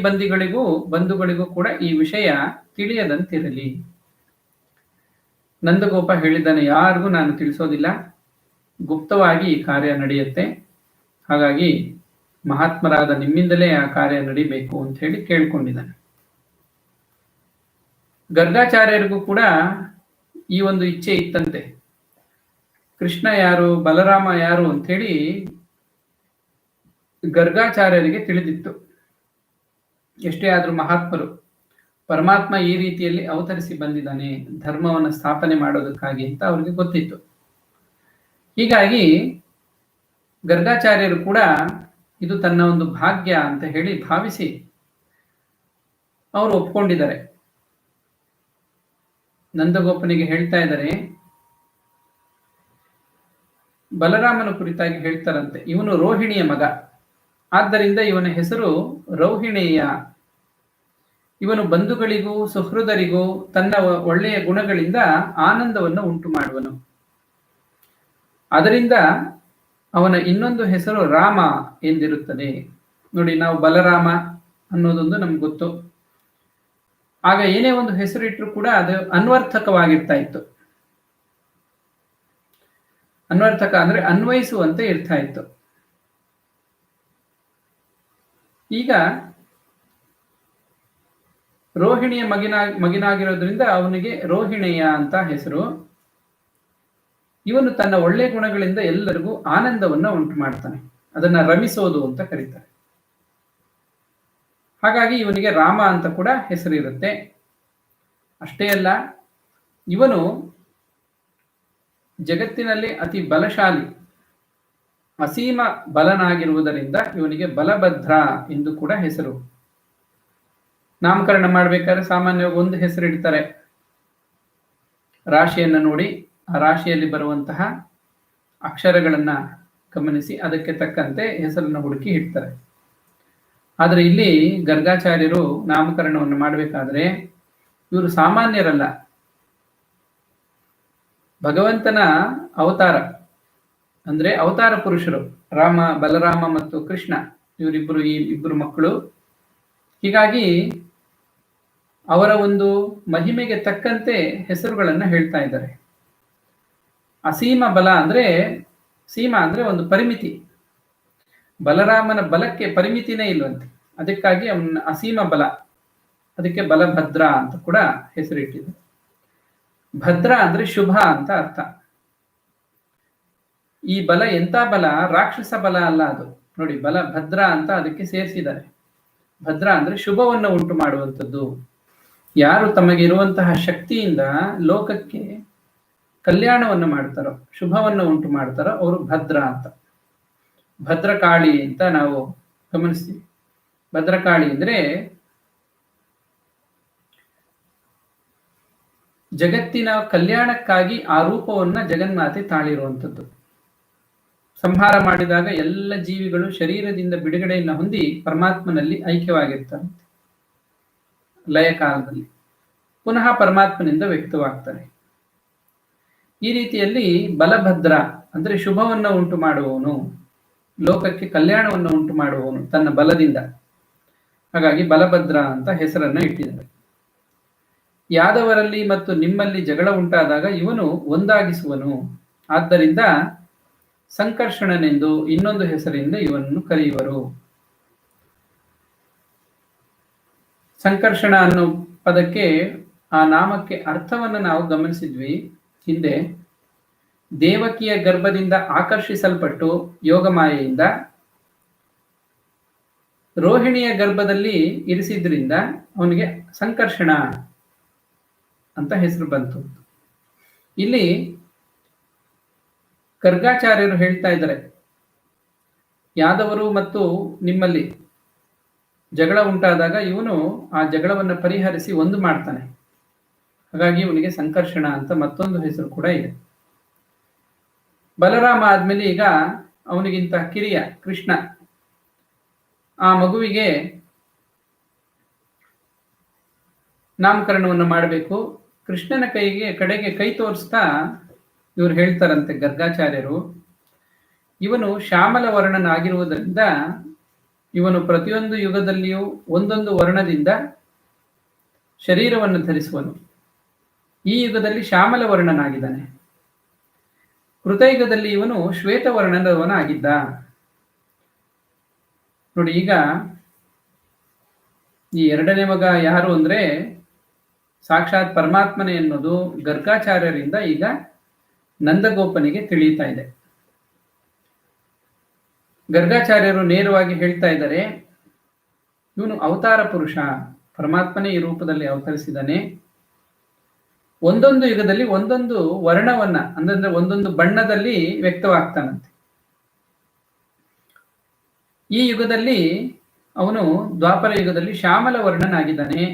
ಬಂಧುಗಳಿಗೂ ಕೂಡ ಈ ವಿಷಯ ತಿಳಿಯದಂತಿರಲಿ. ನಂದಗೋಪ ಹೇಳಿದ್ದಾನೆ, ಯಾರಿಗೂ ನಾನು ತಿಳಿಸೋದಿಲ್ಲ, ಗುಪ್ತವಾಗಿ ಈ ಕಾರ್ಯ ನಡೆಯುತ್ತೆ. ಹಾಗಾಗಿ ಮಹಾತ್ಮರಾದ ನಿಮ್ಮಿಂದಲೇ ಆ ಕಾರ್ಯ ನಡಿಬೇಕು ಅಂತ ಹೇಳಿ ಕೇಳ್ಕೊಂಡಿದ್ದಾನೆ. ಗರ್ಗಾಚಾರ್ಯರಿಗೂ ಕೂಡ ಈ ಒಂದು ಇಚ್ಛೆ ಇತ್ತಂತೆ. ಕೃಷ್ಣ ಯಾರು, ಬಲರಾಮ ಯಾರು ಅಂತ ಹೇಳಿ ಗರ್ಗಾಚಾರ್ಯರಿಗೆ ತಿಳಿದಿತ್ತು. ಎಷ್ಟೇ ಆದ್ರೂ ಮಹಾತ್ಮರು, ಪರಮಾತ್ಮ ಈ ರೀತಿಯಲ್ಲಿ ಅವತರಿಸಿ ಬಂದಿದ್ದಾನೆ ಧರ್ಮವನ್ನು ಸ್ಥಾಪನೆ ಮಾಡೋದಕ್ಕಾಗಿ ಅಂತ ಅವ್ರಿಗೆ ಗೊತ್ತಿತ್ತು. ಹೀಗಾಗಿ ಗರ್ಗಾಚಾರ್ಯರು ಕೂಡ ಇದು ತನ್ನ ಒಂದು ಭಾಗ್ಯ ಅಂತ ಹೇಳಿ ಭಾವಿಸಿ ಅವರು ಒಪ್ಕೊಂಡಿದ್ದಾರೆ. ನಂದಗೋಪನಿಗೆ ಹೇಳ್ತಾ ಇದ್ದಾರೆ, ಬಲರಾಮನ ಕುರಿತಾಗಿ ಹೇಳ್ತಾರಂತೆ, ಇವನು ರೋಹಿಣಿಯ ಮಗ, ಆದ್ದರಿಂದ ಇವನ ಹೆಸರು ರೌಹಿಣೇಯ. ಇವನು ಬಂಧುಗಳಿಗೂ ಸುಹೃದರಿಗೂ ತನ್ನ ಒಳ್ಳೆಯ ಗುಣಗಳಿಂದ ಆನಂದವನ್ನು ಉಂಟು ಮಾಡುವನು. ಅದರಿಂದ ಅವನ ಇನ್ನೊಂದು ಹೆಸರು ರಾಮ ಎಂದಿರುತ್ತದೆ. ನೋಡಿ, ನಾವು ಬಲರಾಮ ಅನ್ನೋದೊಂದು ನಮ್ಗೆ ಗೊತ್ತು. ಆಗ ಏನೇ ಒಂದು ಹೆಸರು ಇಟ್ಟರು ಕೂಡ ಅದು ಅನ್ವರ್ಥಕವಾಗಿರ್ತಾ ಇತ್ತು. ಅನ್ವರ್ಥಕ ಅಂದ್ರೆ ಅನ್ವಯಿಸುವಂತೆ ಇರ್ತಾ ಇತ್ತು. ಈಗ ರೋಹಿಣಿಯ ಮಗಿನಾಗಿರೋದ್ರಿಂದ ಅವನಿಗೆ ರೋಹಿಣೇಯ ಅಂತ ಹೆಸರು. ಇವನು ತನ್ನ ಒಳ್ಳೆಯ ಗುಣಗಳಿಂದ ಎಲ್ಲರಿಗೂ ಆನಂದವನ್ನು ಉಂಟು ಮಾಡ್ತಾನೆ, ಅದನ್ನ ರಮಿಸೋದು ಅಂತ ಕರೀತಾರೆ. ಹಾಗಾಗಿ ಇವನಿಗೆ ರಾಮ ಅಂತ ಕೂಡ ಹೆಸರಿರುತ್ತೆ. ಅಷ್ಟೇ ಅಲ್ಲ, ಇವನು ಜಗತ್ತಿನಲ್ಲಿ ಅತಿ ಬಲಶಾಲಿ, ಅಸೀಮ ಬಲನಾಗಿರುವುದರಿಂದ ಇವನಿಗೆ ಬಲಭದ್ರ ಎಂದು ಕೂಡ ಹೆಸರು. ನಾಮಕರಣ ಮಾಡ್ಬೇಕಾದ್ರೆ ಸಾಮಾನ್ಯವಾಗಿ ಒಂದು ಹೆಸರು ಇಡ್ತಾರೆ. ರಾಶಿಯನ್ನು ನೋಡಿ ಆ ರಾಶಿಯಲ್ಲಿ ಬರುವಂತಹ ಅಕ್ಷರಗಳನ್ನ ಗಮನಿಸಿ ಅದಕ್ಕೆ ತಕ್ಕಂತೆ ಹೆಸರನ್ನು ಹುಡುಕಿ ಇಡ್ತಾರೆ. ಆದರೆ ಇಲ್ಲಿ ಗರ್ಗಾಚಾರ್ಯರು ನಾಮಕರಣವನ್ನು ಮಾಡಬೇಕಾದ್ರೆ ಇವರು ಸಾಮಾನ್ಯರಲ್ಲ, ಭಗವಂತನ ಅವತಾರ, ಅಂದ್ರೆ ಅವತಾರ ಪುರುಷರು. ರಾಮ, ಬಲರಾಮ ಮತ್ತು ಕೃಷ್ಣ ಇವರಿಬ್ಬರು, ಈ ಇಬ್ಬರು ಮಕ್ಕಳು. ಹೀಗಾಗಿ ಅವರ ಒಂದು ಮಹಿಮೆಗೆ ತಕ್ಕಂತೆ ಹೆಸರುಗಳನ್ನ ಹೇಳ್ತಾ ಇದ್ದಾರೆ. ಅಸೀಮ ಬಲ ಅಂದ್ರೆ, ಸೀಮಾ ಅಂದ್ರೆ ಒಂದು ಪರಿಮಿತಿ. ಬಲರಾಮನ ಬಲಕ್ಕೆ ಪರಿಮಿತಿನೇ ಇಲ್ವಂತೆ, ಅದಕ್ಕಾಗಿ ಅವನ ಅಸೀಮ ಬಲ, ಅದಕ್ಕೆ ಬಲಭದ್ರ ಅಂತ ಕೂಡ ಹೆಸರಿಟ್ಟಿದ್ದಾರೆ. ಭದ್ರ ಅಂದ್ರೆ ಶುಭ ಅಂತ ಅರ್ಥ. ಈ ಬಲ ಎಂತ ಬಲ, ರಾಕ್ಷಸ ಬಲ ಅಲ್ಲ ಅದು. ನೋಡಿ, ಬಲ ಭದ್ರ ಅಂತ ಅದಕ್ಕೆ ಸೇರಿಸಿದ್ದಾರೆ. ಭದ್ರ ಅಂದ್ರೆ ಶುಭವನ್ನು ಉಂಟು ಮಾಡುವಂಥದ್ದು. ಯಾರು ತಮಗೆ ಇರುವಂತಹ ಶಕ್ತಿಯಿಂದ ಲೋಕಕ್ಕೆ ಕಲ್ಯಾಣವನ್ನು ಮಾಡ್ತಾರೋ, ಶುಭವನ್ನು ಉಂಟು ಮಾಡ್ತಾರೋ ಅವರು ಭದ್ರ ಅಂತ. ಭದ್ರಕಾಳಿ ಅಂತ ನಾವು ಗಮನಿಸ್ತೀವಿ. ಭದ್ರಕಾಳಿ ಅಂದ್ರೆ ಜಗತ್ತಿನ ಕಲ್ಯಾಣಕ್ಕಾಗಿ ಆ ರೂಪವನ್ನ ಜಗನ್ಮಾತೆ ತಾಳಿರುವಂಥದ್ದು. ಸಂಹಾರ ಮಾಡಿದಾಗ ಎಲ್ಲ ಜೀವಿಗಳು ಶರೀರದಿಂದ ಬಿಡುಗಡೆಯನ್ನು ಹೊಂದಿ ಪರಮಾತ್ಮನಲ್ಲಿ ಐಕ್ಯವಾಗಿರ್ತಾರೆ. ಲಯ ಕಾಲದಲ್ಲಿ ಪುನಃ ಪರಮಾತ್ಮನಿಂದ ವ್ಯಕ್ತವಾಗ್ತಾರೆ. ಈ ರೀತಿಯಲ್ಲಿ ಬಲಭದ್ರ ಅಂದ್ರೆ ಶುಭವನ್ನು ಉಂಟು ಮಾಡುವವನು, ಲೋಕಕ್ಕೆ ಕಲ್ಯಾಣವನ್ನು ಉಂಟು ಮಾಡುವವನು ತನ್ನ ಬಲದಿಂದ. ಹಾಗಾಗಿ ಬಲಭದ್ರ ಅಂತ ಹೆಸರನ್ನ ಇಟ್ಟಿದ್ದಾರೆ. ಯಾದವರಲ್ಲಿ ಮತ್ತು ನಿಮ್ಮಲ್ಲಿ ಜಗಳ ಉಂಟಾದಾಗ ಇವನು ಒಂದಾಗಿಸುವನು. ಆದ್ದರಿಂದ ಸಂಕರ್ಷಣನೆಂದು ಇನ್ನೊಂದು ಹೆಸರಿಂದ ಇವನನ್ನು ಕರೆಯುವರು. ಸಂಕರ್ಷಣ ಅನ್ನೋ ಪದಕ್ಕೆ, ಆ ನಾಮಕ್ಕೆ ಅರ್ಥವನ್ನು ನಾವು ಗಮನಿಸಿದ್ವಿ ಹಿಂದೆ. ದೇವಕಿಯ ಗರ್ಭದಿಂದ ಆಕರ್ಷಿಸಲ್ಪಟ್ಟು ಯೋಗಮಾಯೆಯಿಂದ ರೋಹಿಣಿಯ ಗರ್ಭದಲ್ಲಿ ಇರಿಸಿದ್ರಿಂದ ಅವನಿಗೆ ಸಂಕರ್ಷಣ ಅಂತ ಹೆಸರು ಬಂತು. ಇಲ್ಲಿ ಗರ್ಗಾಚಾರ್ಯರು ಹೇಳ್ತಾ ಇದ್ದಾರೆ, ಯಾದವರು ಮತ್ತು ನಿಮ್ಮಲ್ಲಿ ಜಗಳ ಉಂಟಾದಾಗ ಇವನು ಆ ಜಗಳವನ್ನು ಪರಿಹರಿಸಿ ಒಂದು ಮಾಡ್ತಾನೆ. ಹಾಗಾಗಿ ಇವನಿಗೆ ಸಂಕರ್ಷಣ ಅಂತ ಮತ್ತೊಂದು ಹೆಸರು ಕೂಡ ಇದೆ. ಬಲರಾಮ ಆದ್ಮೇಲೆ ಈಗ ಅವನಿಗಿಂತ ಕಿರಿಯ ಕೃಷ್ಣ, ಆ ಮಗುವಿಗೆ ನಾಮಕರಣವನ್ನು ಮಾಡಬೇಕು. ಕೃಷ್ಣನ ಕಡೆಗೆ ಕೈ ತೋರಿಸ್ತಾ ಇವರು ಹೇಳ್ತಾರಂತೆ ಗರ್ಗಾಚಾರ್ಯರು, ಇವನು ಶ್ಯಾಮಲ ವರ್ಣನಾಗಿರುವುದರಿಂದ ಇವನು ಪ್ರತಿಯೊಂದು ಯುಗದಲ್ಲಿಯೂ ಒಂದೊಂದು ವರ್ಣದಿಂದ ಶರೀರವನ್ನು ಧರಿಸುವನು. ಈ ಯುಗದಲ್ಲಿ ಶ್ಯಾಮಲ ವರ್ಣನಾಗಿದ್ದಾನೆ. ಕೃತಯುಗದಲ್ಲಿ ಇವನು ಶ್ವೇತವರ್ಣದವನಾಗಿದ್ದ. ನೋಡಿ, ಈಗ ಈ ಎರಡನೇ ಮಗ ಯಾರು ಅಂದ್ರೆ ಸಾಕ್ಷಾತ್ ಪರಮಾತ್ಮನೇ ಎನ್ನುವುದು ಗರ್ಗಾಚಾರ್ಯರಿಂದ ಈಗ ನಂದಗೋಪನಿಗೆ ತಿಳಿಯುತ್ತಾ ಇದೆ. ಗರ್ಗಾಚಾರ್ಯರು ನೇರವಾಗಿ ಹೇಳ್ತಾ ಇದ್ದಾರೆ, ಇವನು ಅವತಾರ ಪುರುಷ, ಪರಮಾತ್ಮನೇ ಈ ರೂಪದಲ್ಲಿ ಅವತರಿಸಿದ್ದಾನೆ. ಒಂದೊಂದು ಯುಗದಲ್ಲಿ ಒಂದೊಂದು ವರ್ಣವನ್ನ ಅಂದ್ರೆ ಒಂದೊಂದು ಬಣ್ಣದಲ್ಲಿ ವ್ಯಕ್ತವಾಗ್ತಾನಂತೆ. ಈ ಯುಗದಲ್ಲಿ ಅವನು ದ್ವಾಪರ ಯುಗದಲ್ಲಿ ಶ್ಯಾಮಲ ವರ್ಣನಾಗಿದ್ದಾನೆ.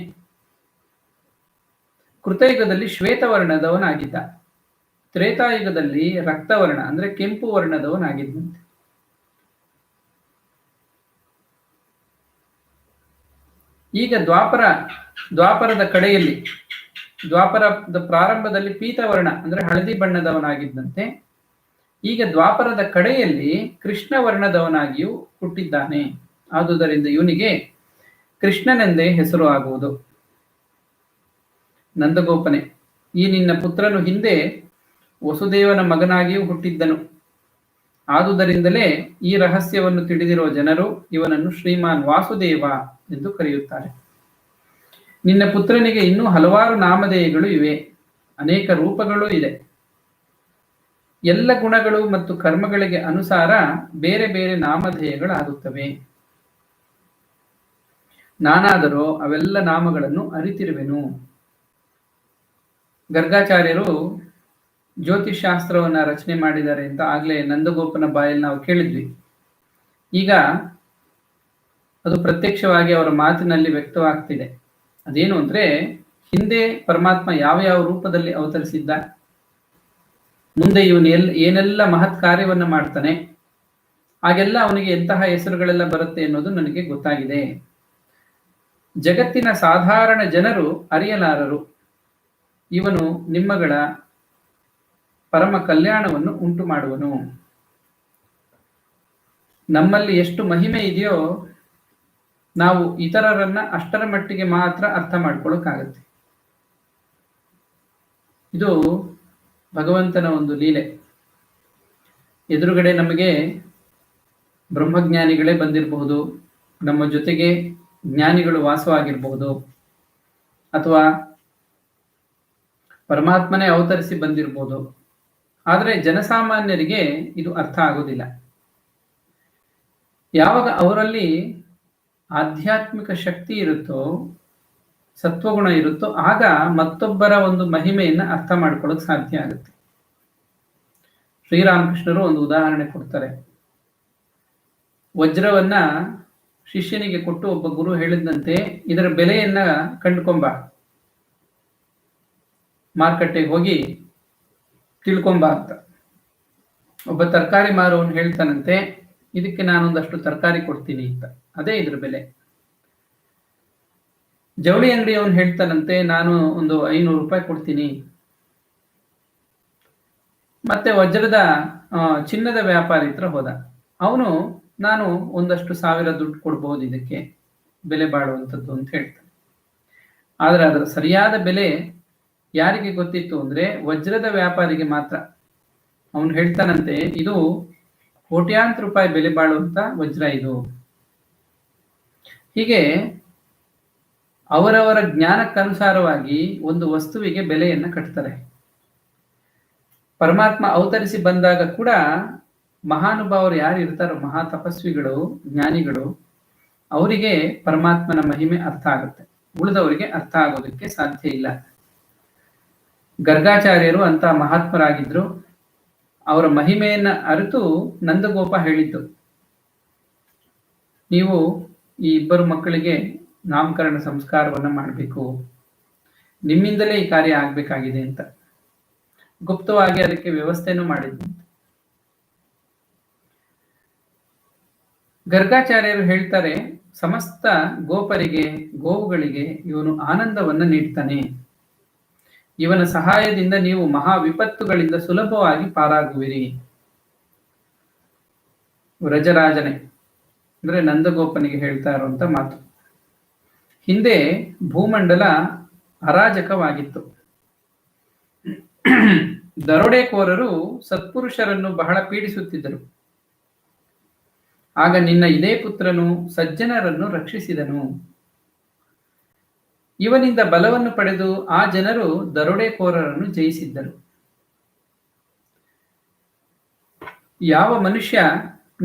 ಕೃತಯುಗದಲ್ಲಿ ಶ್ವೇತವರ್ಣದವನಾಗಿದ್ದ. ತ್ರೇತಾಯುಗದಲ್ಲಿ ರಕ್ತವರ್ಣ ಅಂದ್ರೆ ಕೆಂಪು ವರ್ಣದವನಾಗಿದ್ದಂತೆ. ಈಗ ದ್ವಾಪರದ ಕಡೆಯಲ್ಲಿ, ದ್ವಾಪರದ ಪ್ರಾರಂಭದಲ್ಲಿ ಪೀತವರ್ಣ ಅಂದ್ರೆ ಹಳದಿ ಬಣ್ಣದವನಾಗಿದ್ದಂತೆ. ಈಗ ದ್ವಾಪರದ ಕಡೆಯಲ್ಲಿ ಕೃಷ್ಣ ವರ್ಣದವನಾಗಿಯೂ ಹುಟ್ಟಿದ್ದಾನೆ. ಆದುದರಿಂದ ಇವನಿಗೆ ಕೃಷ್ಣನೆಂದೇ ಹೆಸರು ಆಗುವುದು. ನಂದಗೋಪನೆ, ಈ ನಿನ್ನ ಪುತ್ರನು ಹಿಂದೆ ವಸುದೇವನ ಮಗನಾಗಿಯೂ ಹುಟ್ಟಿದ್ದನು. ಆದುದರಿಂದಲೇ ಈ ರಹಸ್ಯವನ್ನು ತಿಳಿದಿರುವ ಜನರು ಇವನನ್ನು ಶ್ರೀಮಾನ್ ವಾಸುದೇವ ಎಂದು ಕರೆಯುತ್ತಾರೆ. ನಿನ್ನ ಪುತ್ರನಿಗೆ ಇನ್ನೂ ಹಲವಾರು ನಾಮಧೇಯಗಳು ಇವೆ, ಅನೇಕ ರೂಪಗಳೂ ಇದೆ. ಎಲ್ಲ ಗುಣಗಳು ಮತ್ತು ಕರ್ಮಗಳಿಗೆ ಅನುಸಾರ ಬೇರೆ ಬೇರೆ ನಾಮಧೇಯಗಳಾಗುತ್ತವೆ. ನಾನಾದರೂ ಅವೆಲ್ಲ ನಾಮಗಳನ್ನು ಅರಿತಿರುವೆನು. ಗರ್ಗಾಚಾರ್ಯರು ಜ್ಯೋತಿಷ್ ಶಾಸ್ತ್ರವನ್ನ ರಚನೆ ಮಾಡಿದ್ದಾರೆ ಅಂತ ಆಗ್ಲೇ ನಂದಗೋಪನ ಬಾಯಲ್ಲಿ ನಾವು ಕೇಳಿದ್ವಿ. ಈಗ ಅದು ಪ್ರತ್ಯಕ್ಷವಾಗಿ ಅವರ ಮಾತಿನಲ್ಲಿ ವ್ಯಕ್ತವಾಗ್ತಿದೆ. ಅದೇನು ಅಂದ್ರೆ, ಹಿಂದೆ ಪರಮಾತ್ಮ ಯಾವ ಯಾವ ರೂಪದಲ್ಲಿ ಅವತರಿಸಿದ್ದ, ಮುಂದೆ ಇವನು ಏನೆಲ್ಲ ಮಹತ್ ಕಾರ್ಯವನ್ನ ಮಾಡ್ತಾನೆ, ಹಾಗೆಲ್ಲ ಅವನಿಗೆ ಎಂತಹ ಹೆಸರುಗಳೆಲ್ಲ ಬರುತ್ತೆ ಅನ್ನೋದು ನನಗೆ ಗೊತ್ತಾಗಿದೆ. ಜಗತ್ತಿನ ಸಾಧಾರಣ ಜನರು ಅರಿಯಲಾರರು. ಇವನು ನಿಮ್ಮಗಳ ಪರಮ ಕಲ್ಯಾಣವನ್ನು ಉಂಟು ಮಾಡುವನು. ನಮ್ಮಲ್ಲಿ ಎಷ್ಟು ಮಹಿಮೆ ಇದೆಯೋ ನಾವು ಇತರರನ್ನ ಅಷ್ಟರ ಮಟ್ಟಿಗೆ ಮಾತ್ರ ಅರ್ಥ ಮಾಡ್ಕೊಳ್ಳೋಕ್ಕಾಗತ್ತೆ. ಇದು ಭಗವಂತನ ಒಂದು ಲೀಲೆ. ಎದುರುಗಡೆ ನಮಗೆ ಬ್ರಹ್ಮಜ್ಞಾನಿಗಳೇ ಬಂದಿರಬಹುದು, ನಮ್ಮ ಜೊತೆಗೆ ಜ್ಞಾನಿಗಳು ವಾಸವಾಗಿರಬಹುದು, ಅಥವಾ ಪರಮಾತ್ಮನೇ ಅವತರಿಸಿ ಬಂದಿರಬಹುದು. ಆದರೆ ಜನಸಾಮಾನ್ಯರಿಗೆ ಇದು ಅರ್ಥ ಆಗೋದಿಲ್ಲ. ಯಾವಾಗ ಅವರಲ್ಲಿ ಆಧ್ಯಾತ್ಮಿಕ ಶಕ್ತಿ ಇರುತ್ತೋ, ಸತ್ವಗುಣ ಇರುತ್ತೋ, ಆಗ ಮತ್ತೊಬ್ಬರ ಒಂದು ಮಹಿಮೆಯನ್ನ ಅರ್ಥ ಮಾಡ್ಕೊಳ್ಳೋಕೆ ಸಾಧ್ಯ ಆಗುತ್ತೆ. ಶ್ರೀರಾಮಕೃಷ್ಣರು ಒಂದು ಉದಾಹರಣೆ ಕೊಡ್ತಾರೆ. ವಜ್ರವನ್ನ ಶಿಷ್ಯನಿಗೆ ಕೊಟ್ಟು ಒಬ್ಬ ಗುರು ಹೇಳಿದಂತೆ, ಇದರ ಬೆಲೆಯನ್ನ ಕಂಡುಕೊಂಬ, ಮಾರುಕಟ್ಟೆಗೆ ಹೋಗಿ ತಿಳ್ಕೊಂಬ ಅಂತ. ಒಬ್ಬ ತರಕಾರಿ ಮಾರುವವನು ಹೇಳ್ತಾನಂತೆ, ಇದಕ್ಕೆ ನಾನೊಂದಷ್ಟು ತರಕಾರಿ ಕೊಡ್ತೀನಿ ಅಂತ. ಅದೇ ಇದ್ರ ಬೆಲೆ. ಜವಳಿ ಅಂಗಡಿಯವನು ಹೇಳ್ತಾನಂತೆ, ನಾನು ಒಂದು 500 ರೂಪಾಯಿ ಕೊಡ್ತೀನಿ. ಮತ್ತೆ ವಜ್ರದ ಚಿನ್ನದ ವ್ಯಾಪಾರಿ ಹತ್ರ ಹೋದ. ಅವನು, ನಾನು ಒಂದಷ್ಟು 1000 ದುಡ್ಡು ಕೊಡ್ಬೋದು ಇದಕ್ಕೆ, ಬೆಲೆ ಬಾಳುವಂಥದ್ದು ಅಂತ ಹೇಳ್ತಾನೆ. ಆದ್ರೆ ಅದರ ಸರಿಯಾದ ಬೆಲೆ ಯಾರಿಗೆ ಗೊತ್ತಿತ್ತು ಅಂದ್ರೆ ವಜ್ರದ ವ್ಯಾಪಾರಿಗೆ ಮಾತ್ರ. ಅವನು ಹೇಳ್ತಾನಂತೆ, ಇದು ಕೋಟ್ಯಾಂತರ ರೂಪಾಯಿ ಬೆಲೆ ಬಾಳುವಂತ ವಜ್ರ ಇದು. ಹೀಗೆ ಅವರವರ ಜ್ಞಾನಕ್ಕನುಸಾರವಾಗಿ ಒಂದು ವಸ್ತುವಿಗೆ ಬೆಲೆಯನ್ನ ಕಟ್ತಾರೆ. ಪರಮಾತ್ಮ ಅವತರಿಸಿ ಬಂದಾಗ ಕೂಡ ಮಹಾನುಭಾವರು ಯಾರು ಇರ್ತಾರೋ, ಮಹಾ ತಪಸ್ವಿಗಳು, ಜ್ಞಾನಿಗಳು, ಅವರಿಗೆ ಪರಮಾತ್ಮನ ಮಹಿಮೆ ಅರ್ಥ ಆಗುತ್ತೆ. ಉಳಿದವರಿಗೆ ಅರ್ಥ ಆಗೋದಕ್ಕೆ ಸಾಧ್ಯ ಇಲ್ಲ. ಗರ್ಗಾಚಾರ್ಯರು ಅಂತ ಮಹಾತ್ಮರಾಗಿದ್ರು. ಅವರ ಮಹಿಮೆಯನ್ನ ಅರಿತು ನಂದಗೋಪ ಹೇಳಿದ್ದು, ನೀವು ಈ 2 ಮಕ್ಕಳಿಗೆ ನಾಮಕರಣ ಸಂಸ್ಕಾರವನ್ನ ಮಾಡಬೇಕು, ನಿಮ್ಮಿಂದಲೇ ಈ ಕಾರ್ಯ ಆಗ್ಬೇಕಾಗಿದೆ ಅಂತ ಗುಪ್ತವಾಗಿ ಅದಕ್ಕೆ ವ್ಯವಸ್ಥೆನೂ ಮಾಡಿದ್ದು. ಗರ್ಗಾಚಾರ್ಯರು ಹೇಳ್ತಾರೆ, ಸಮಸ್ತ ಗೋಪರಿಗೆ, ಗೋವುಗಳಿಗೆ ಇವನು ಆನಂದವನ್ನ ನೀಡ್ತಾನೆ. ಇವನ ಸಹಾಯದಿಂದ ನೀವು ಮಹಾ ವಿಪತ್ತುಗಳಿಂದ ಸುಲಭವಾಗಿ ಪಾರಾಗುವಿರಿ. ವ್ರಜರಾಜನೇ ಅಂದ್ರೆ ನಂದಗೋಪನಿಗೆ ಹೇಳ್ತಾ ಇರುವಂತ ಮಾತು. ಹಿಂದೆ ಭೂಮಂಡಲ ಅರಾಜಕವಾಗಿತ್ತು. ದರೋಡೆಕೋರರು ಸತ್ಪುರುಷರನ್ನು ಬಹಳ ಪೀಡಿಸುತ್ತಿದ್ದರು. ಆಗ ನಿನ್ನ ಇದೇ ಪುತ್ರನು ಸಜ್ಜನರನ್ನು ರಕ್ಷಿಸಿದನು. ಇವನಿಂದ ಬಲವನ್ನು ಪಡೆದು ಆ ಜನರು ದರೋಡೆಕೋರರನ್ನು ಜಯಿಸಿದ್ದರು. ಯಾವ ಮನುಷ್ಯ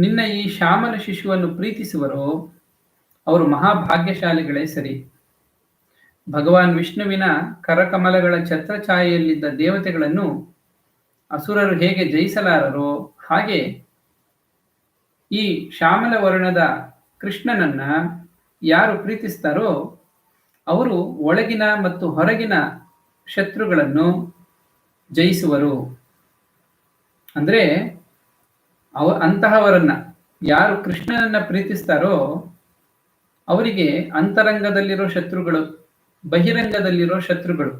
ನಿನ್ನ ಈ ಶ್ಯಾಮಲ ಶಿಶುವನ್ನು ಪ್ರೀತಿಸುವರೋ ಅವರು ಮಹಾಭಾಗ್ಯಶಾಲಿಗಳೇ ಸರಿ. ಭಗವಾನ್ ವಿಷ್ಣುವಿನ ಕರಕಮಲಗಳ ಛತ್ರಛಾಯೆಯಲ್ಲಿದ್ದ ದೇವತೆಗಳನ್ನು ಅಸುರರು ಹೇಗೆ ಜಯಿಸಲಾರರೋ ಹಾಗೆ ಈ ಶ್ಯಾಮಲ ವರ್ಣದ ಕೃಷ್ಣನನ್ನ ಯಾರು ಪ್ರೀತಿಸ್ತಾರೋ ಅವರು ಒಳಗಿನ ಮತ್ತು ಹೊರಗಿನ ಶತ್ರುಗಳನ್ನು ಜಯಿಸುವರು. ಅಂದ್ರೆ ಅಂತಹವರನ್ನ ಯಾರು ಕೃಷ್ಣನನ್ನ ಪ್ರೀತಿಸ್ತಾರೋ ಅವರಿಗೆ ಅಂತರಂಗದಲ್ಲಿರೋ ಶತ್ರುಗಳು, ಬಹಿರಂಗದಲ್ಲಿರೋ ಶತ್ರುಗಳು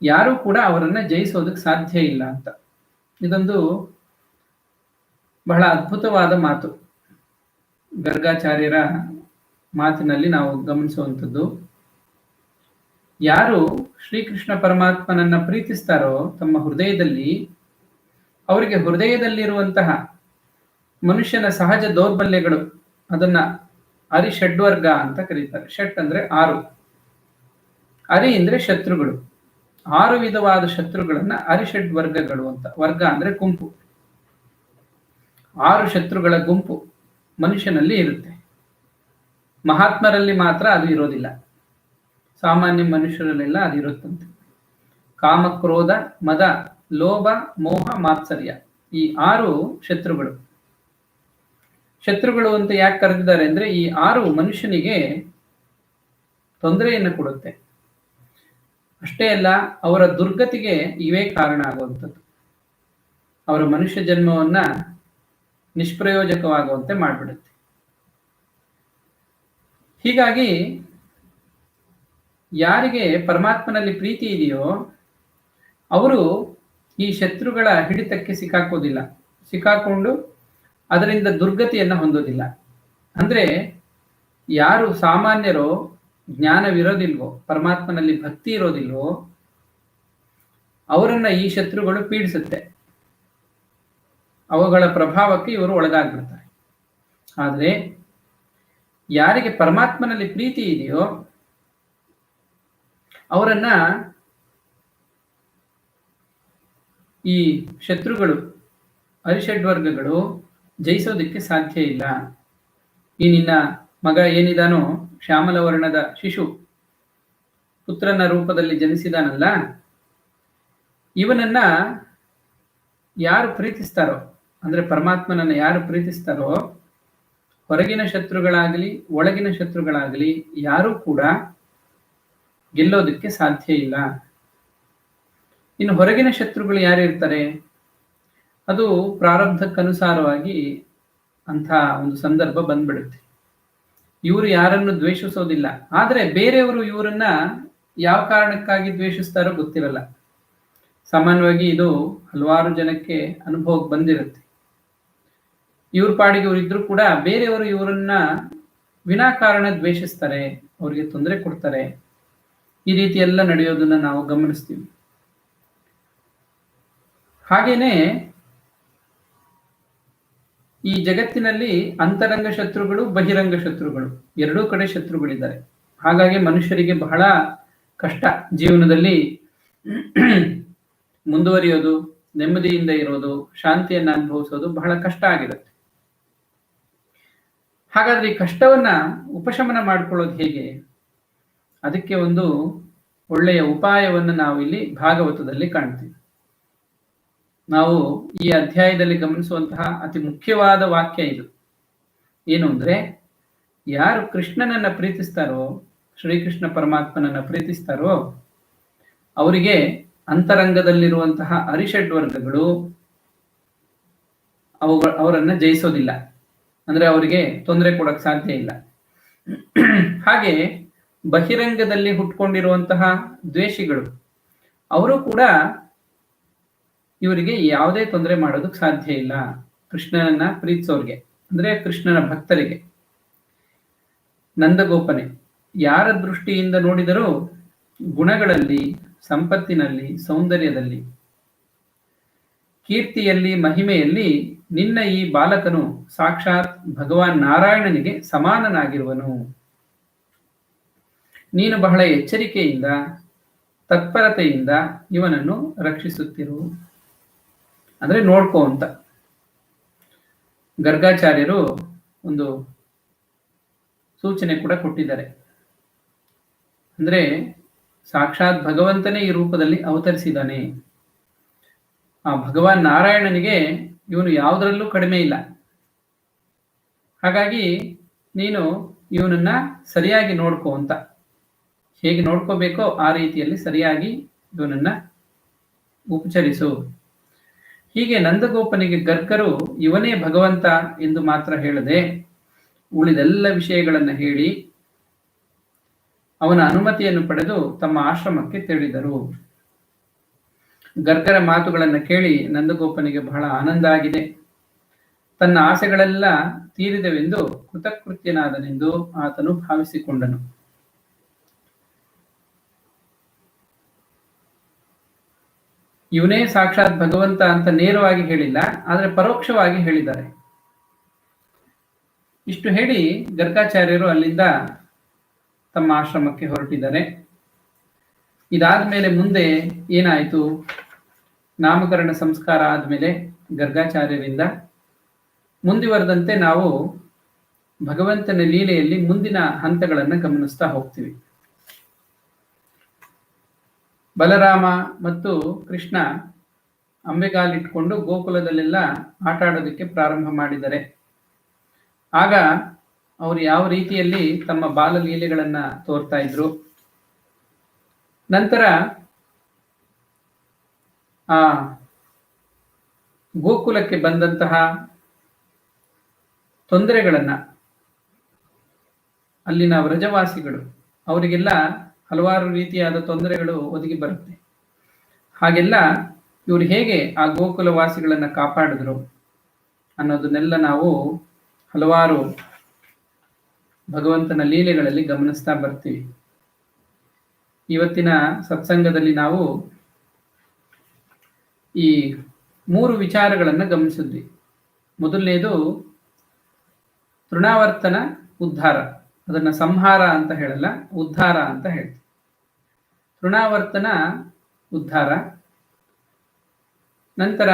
ಯಾರು ಕೂಡ ಅವರನ್ನ ಜಯಿಸೋದಕ್ಕೆ ಸಾಧ್ಯ ಇಲ್ಲ ಅಂತ. ಇದೊಂದು ಬಹಳ ಅದ್ಭುತವಾದ ಮಾತು. ಗರ್ಗಾಚಾರ್ಯರ ಮಾತಿನಲ್ಲಿ ನಾವು ಗಮನಿಸುವಂಥದ್ದು, ಯಾರು ಶ್ರೀಕೃಷ್ಣ ಪರಮಾತ್ಮನನ್ನ ಪ್ರೀತಿಸ್ತಾರೋ ತಮ್ಮ ಹೃದಯದಲ್ಲಿ, ಅವರಿಗೆ ಹೃದಯದಲ್ಲಿರುವಂತಹ ಮನುಷ್ಯನ ಸಹಜ ದೌರ್ಬಲ್ಯಗಳು, ಅದನ್ನ ಅರಿಷಡ್ವರ್ಗ ಅಂತ ಕರೀತಾರೆ. ಷಟ್ ಅಂದ್ರೆ 6, ಅರಿ ಅಂದ್ರೆ ಶತ್ರುಗಳು. 6 ವಿಧವಾದ ಶತ್ರುಗಳನ್ನ ಅರಿಷಡ್ವರ್ಗಗಳು ಅಂತ. ವರ್ಗ ಅಂದ್ರೆ ಗುಂಪು. 6 ಶತ್ರುಗಳ ಗುಂಪು ಮನುಷ್ಯನಲ್ಲಿ ಇರುತ್ತೆ. ಮಹಾತ್ಮರಲ್ಲಿ ಮಾತ್ರ ಅದು ಇರೋದಿಲ್ಲ, ಸಾಮಾನ್ಯ ಮನುಷ್ಯರಲ್ಲೆಲ್ಲ ಅದು ಇರುತ್ತಂತೆ. ಕಾಮ, ಕ್ರೋಧ, ಮದ, ಲೋಭ, ಮೋಹ, ಮಾತ್ಸರ್ಯ, ಈ 6 ಶತ್ರುಗಳು. ಶತ್ರುಗಳು ಅಂತ ಯಾಕೆ ಕರೆದಿದ್ದಾರೆ ಅಂದ್ರೆ ಈ 6 ಮನುಷ್ಯನಿಗೆ ತೊಂದರೆಯನ್ನು ಕೊಡುತ್ತೆ. ಅಷ್ಟೇ ಅಲ್ಲ, ಅವರ ದುರ್ಗತಿಗೆ ಇವೇ ಕಾರಣ ಆಗುವಂಥದ್ದು. ಅವರ ಮನುಷ್ಯ ಜನ್ಮವನ್ನ ನಿಷ್ಪ್ರಯೋಜಕವಾಗುವಂತೆ ಮಾಡಿಬಿಡುತ್ತೆ. ಹೀಗಾಗಿ ಯಾರಿಗೆ ಪರಮಾತ್ಮನಲ್ಲಿ ಪ್ರೀತಿ ಇದೆಯೋ ಅವರು ಈ ಶತ್ರುಗಳ ಹಿಡಿತಕ್ಕೆ ಸಿಕ್ಕಾಕೋದಿಲ್ಲ, ಸಿಕ್ಕಾಕೊಂಡು ಅದರಿಂದ ದುರ್ಗತಿಯನ್ನ ಹೊಂದೋದಿಲ್ಲ. ಅಂದ್ರೆ ಯಾರು ಸಾಮಾನ್ಯರೋ, ಜ್ಞಾನವಿರೋದಿಲ್ವೋ, ಪರಮಾತ್ಮನಲ್ಲಿ ಭಕ್ತಿ ಇರೋದಿಲ್ವೋ ಅವರನ್ನ ಈ ಶತ್ರುಗಳು ಪೀಡಿಸುತ್ತೆ. ಅವುಗಳ ಪ್ರಭಾವಕ್ಕೆ ಇವರು ಒಳಗಾಗ್ಬಿಡ್ತಾರೆ. ಆದ್ರೆ ಯಾರಿಗೆ ಪರಮಾತ್ಮನಲ್ಲಿ ಪ್ರೀತಿ ಇದೆಯೋ ಅವರನ್ನ ಈ ಶತ್ರುಗಳು, ಅರಿಷಡ್ವರ್ಗಗಳು ಜಯಿಸೋದಕ್ಕೆ ಸಾಧ್ಯ ಇಲ್ಲ. ಈ ನಿನ್ನ ಮಗ ಏನಿದಾನೋ, ಶ್ಯಾಮಲ ವರ್ಣದ ಶಿಶು, ಪುತ್ರನ ರೂಪದಲ್ಲಿ ಜನಿಸಿದಾನಲ್ಲ, ಇವನನ್ನ ಯಾರು ಪ್ರೀತಿಸ್ತಾರೋ, ಅಂದ್ರೆ ಪರಮಾತ್ಮನನ್ನ ಯಾರು ಪ್ರೀತಿಸ್ತಾರೋ, ಹೊರಗಿನ ಶತ್ರುಗಳಾಗಲಿ ಒಳಗಿನ ಶತ್ರುಗಳಾಗಲಿ ಯಾರೂ ಕೂಡ ಗೆಲ್ಲೋದಕ್ಕೆ ಸಾಧ್ಯ ಇಲ್ಲ. ಇನ್ನು ಹೊರಗಿನ ಶತ್ರುಗಳು ಯಾರು ಇರ್ತಾರೆ? ಅದು ಪ್ರಾರಬ್ಧಕ್ಕನುಸಾರವಾಗಿ ಅಂಥ ಒಂದು ಸಂದರ್ಭ ಬಂದ್ಬಿಡುತ್ತೆ. ಇವರು ಯಾರನ್ನು ದ್ವೇಷಿಸೋದಿಲ್ಲ, ಆದರೆ ಬೇರೆಯವರು ಇವರನ್ನ ಯಾವ ಕಾರಣಕ್ಕಾಗಿ ದ್ವೇಷಿಸ್ತಾರೋ ಗೊತ್ತಿರಲ್ಲ. ಸಾಮಾನ್ಯವಾಗಿ ಇದು ಹಲವಾರು ಜನಕ್ಕೆ ಅನುಭವಕ್ಕೆ ಬಂದಿರುತ್ತೆ. ಇವ್ರ ಪಾಡಿಗೆ ಇವರು ಇದ್ರೂ ಕೂಡ ಬೇರೆಯವರು ಇವರನ್ನ ವಿನಾಕಾರಣ ದ್ವೇಷಿಸ್ತಾರೆ, ಅವರಿಗೆ ತೊಂದರೆ ಕೊಡ್ತಾರೆ. ಈ ರೀತಿ ಎಲ್ಲ ನಡೆಯೋದನ್ನ ನಾವು ಗಮನಿಸ್ತೀವಿ. ಹಾಗೇನೆ ಈ ಜಗತ್ತಿನಲ್ಲಿ ಅಂತರಂಗ ಶತ್ರುಗಳು, ಬಹಿರಂಗ ಶತ್ರುಗಳು, ಎರಡೂ ಕಡೆ ಶತ್ರುಗಳಿದ್ದಾರೆ. ಹಾಗಾಗಿ ಮನುಷ್ಯರಿಗೆ ಬಹಳ ಕಷ್ಟ ಜೀವನದಲ್ಲಿ ಮುಂದುವರಿಯೋದು, ನೆಮ್ಮದಿಯಿಂದ ಇರೋದು, ಶಾಂತಿಯನ್ನ ಅನುಭವಿಸೋದು ಬಹಳ ಕಷ್ಟ ಆಗಿರುತ್ತೆ. ಹಾಗಾದ್ರೆ ಈ ಕಷ್ಟವನ್ನ ಉಪಶಮನ ಮಾಡ್ಕೊಳ್ಳೋದು ಹೇಗೆ? ಅದಕ್ಕೆ ಒಂದು ಒಳ್ಳೆಯ ಉಪಾಯವನ್ನು ನಾವು ಇಲ್ಲಿ ಭಾಗವತದಲ್ಲಿ ಕಾಣ್ತೀವಿ. ನಾವು ಈ ಅಧ್ಯಾಯದಲ್ಲಿ ಗಮನಿಸುವಂತಹ ಅತಿ ಮುಖ್ಯವಾದ ವಾಕ್ಯ ಇದು. ಏನು ಅಂದ್ರೆ, ಯಾರು ಕೃಷ್ಣನನ್ನ ಪ್ರೀತಿಸ್ತಾರೋ, ಶ್ರೀಕೃಷ್ಣ ಪರಮಾತ್ಮನನ್ನ ಪ್ರೀತಿಸ್ತಾರೋ, ಅವರಿಗೆ ಅಂತರಂಗದಲ್ಲಿರುವಂತಹ ಅರಿಷಡ್ ವರ್ಗಗಳು ಅವರನ್ನ ಜಯಿಸೋದಿಲ್ಲ. ಅಂದ್ರೆ ಅವರಿಗೆ ತೊಂದರೆ ಕೊಡಕ್ ಸಾಧ್ಯ ಇಲ್ಲ. ಹಾಗೆ ಬಹಿರಂಗದಲ್ಲಿ ಹುಟ್ಕೊಂಡಿರುವಂತಹ ದ್ವೇಷಿಗಳು, ಅವರು ಕೂಡ ಇವರಿಗೆ ಯಾವುದೇ ತೊಂದರೆ ಮಾಡೋದಕ್ಕೆ ಸಾಧ್ಯ ಇಲ್ಲ. ಕೃಷ್ಣನನ್ನ ಪ್ರೀತಿಸೋರ್ಗೆ, ಅಂದ್ರೆ ಕೃಷ್ಣನ ಭಕ್ತರಿಗೆ. ನಂದಗೋಪನೆ ಯಾರ ದೃಷ್ಟಿಯಿಂದ ನೋಡಿದರೂ ಗುಣಗಳಲ್ಲಿ, ಸಂಪತ್ತಿನಲ್ಲಿ, ಸೌಂದರ್ಯದಲ್ಲಿ, ಕೀರ್ತಿಯಲ್ಲಿ, ಮಹಿಮೆಯಲ್ಲಿ ನಿನ್ನ ಈ ಬಾಲಕನು ಸಾಕ್ಷಾತ್ ಭಗವಾನ್ ನಾರಾಯಣನಿಗೆ ಸಮಾನನಾಗಿರುವನು. ನೀನು ಬಹಳ ಎಚ್ಚರಿಕೆಯಿಂದ, ತತ್ಪರತೆಯಿಂದ ಇವನನ್ನು ರಕ್ಷಿಸುತ್ತಿರು. ಅಂದ್ರೆ ನೋಡ್ಕೋ ಅಂತ ಗರ್ಗಾಚಾರ್ಯರು ಒಂದು ಸೂಚನೆ ಕೂಡ ಕೊಟ್ಟಿದ್ದಾರೆ. ಅಂದ್ರೆ ಸಾಕ್ಷಾತ್ ಭಗವಂತನೇ ಈ ರೂಪದಲ್ಲಿ ಅವತರಿಸಿದ್ದಾನೆ. ಆ ಭಗವಾನ್ ನಾರಾಯಣನಿಗೆ ಇವನು ಯಾವುದರಲ್ಲೂ ಕಡಿಮೆ ಇಲ್ಲ. ಹಾಗಾಗಿ ನೀನು ಇವನನ್ನ ಸರಿಯಾಗಿ ನೋಡ್ಕೋ ಅಂತ. ಹೇಗೆ ನೋಡ್ಕೋಬೇಕೋ ಆ ರೀತಿಯಲ್ಲಿ ಸರಿಯಾಗಿ ಇವನನ್ನ ಉಪಚರಿಸು. ಹೀಗೆ ನಂದಗೋಪನಿಗೆ ಗರ್ಗರು ಇವನೇ ಭಗವಂತ ಎಂದು ಮಾತ್ರ ಹೇಳದೆ ಉಳಿದೆಲ್ಲ ವಿಷಯಗಳನ್ನು ಹೇಳಿ ಅವನ ಅನುಮತಿಯನ್ನು ಪಡೆದು ತಮ್ಮ ಆಶ್ರಮಕ್ಕೆ ತೆರಳಿದರು. ಗರ್ಗರ ಮಾತುಗಳನ್ನು ಕೇಳಿ ನಂದಗೋಪನಿಗೆ ಬಹಳ ಆನಂದ ಆಗಿದೆ. ತನ್ನ ಆಸೆಗಳೆಲ್ಲ ತೀರಿದವೆಂದು ಕೃತಕೃತ್ಯನಾದನೆಂದು ಆತನು ಭಾವಿಸಿಕೊಂಡನು. ಇವನೇ ಸಾಕ್ಷಾತ್ ಭಗವಂತ ಅಂತ ನೇರವಾಗಿ ಹೇಳಿಲ್ಲ, ಆದರೆ ಪರೋಕ್ಷವಾಗಿ ಹೇಳಿದ್ದಾರೆ. ಇಷ್ಟು ಹೇಳಿ ಗರ್ಗಾಚಾರ್ಯರು ಅಲ್ಲಿಂದ ತಮ್ಮ ಆಶ್ರಮಕ್ಕೆ ಹೊರಟಿದ್ದಾರೆ. ಇದಾದ ಮೇಲೆ ಮುಂದೆ ಏನಾಯಿತು? ನಾಮಕರಣ ಸಂಸ್ಕಾರ ಆದಮೇಲೆ ಗರ್ಗಾಚಾರ್ಯರಿಂದ ಮುಂದುವರೆದಂತೆ ನಾವು ಭಗವಂತನ ಲೀಲೆಯಲ್ಲಿ ಮುಂದಿನ ಹಂತಗಳನ್ನು ಗಮನಿಸ್ತಾ ಹೋಗ್ತೀವಿ. ಬಲರಾಮ ಮತ್ತು ಕೃಷ್ಣ ಅಂಬೆಗಾಲಿಟ್ಕೊಂಡು ಗೋಕುಲದಲ್ಲೆಲ್ಲ ಆಟ ಆಡೋದಕ್ಕೆ ಪ್ರಾರಂಭ ಮಾಡಿದ್ದಾರೆ. ಆಗ ಅವರು ಯಾವ ರೀತಿಯಲ್ಲಿ ತಮ್ಮ ಬಾಲಲೀಲೆಗಳನ್ನ ತೋರ್ತಾ ಇದ್ರು, ನಂತರ ಆ ಗೋಕುಲಕ್ಕೆ ಬಂದಂತಹ ತೊಂದರೆಗಳನ್ನ ಅಲ್ಲಿನ ವ್ರಜವಾಸಿಗಳು, ಅವರಿಗೆಲ್ಲ ಹಲವಾರು ರೀತಿಯಾದ ತೊಂದರೆಗಳು ಒದಗಿ ಬರುತ್ತೆ. ಹಾಗೆಲ್ಲ ಇವರು ಹೇಗೆ ಆ ಗೋಕುಲವಾಸಿಗಳನ್ನ ಕಾಪಾಡಿದ್ರು ಅನ್ನೋದನ್ನೆಲ್ಲ ನಾವು ಹಲವಾರು ಭಗವಂತನ ಲೀಲೆಗಳಲ್ಲಿ ಗಮನಿಸ್ತಾ ಬರ್ತೀವಿ. ಇವತ್ತಿನ ಸತ್ಸಂಗದಲ್ಲಿ ನಾವು ಈ 3 ವಿಚಾರಗಳನ್ನು ಗಮನಿಸಿದ್ವಿ. ಮೊದಲನೇದು ತೃಣಾವರ್ತನ ಉದ್ಧಾರ. ಅದನ್ನ ಸಂಹಾರ ಅಂತ ಹೇಳಲ್ಲ, ಉದ್ಧಾರ ಅಂತ ಹೇಳ್ತೀವಿ. ತೃಣಾವರ್ತನ ಉದ್ಧಾರ. ನಂತರ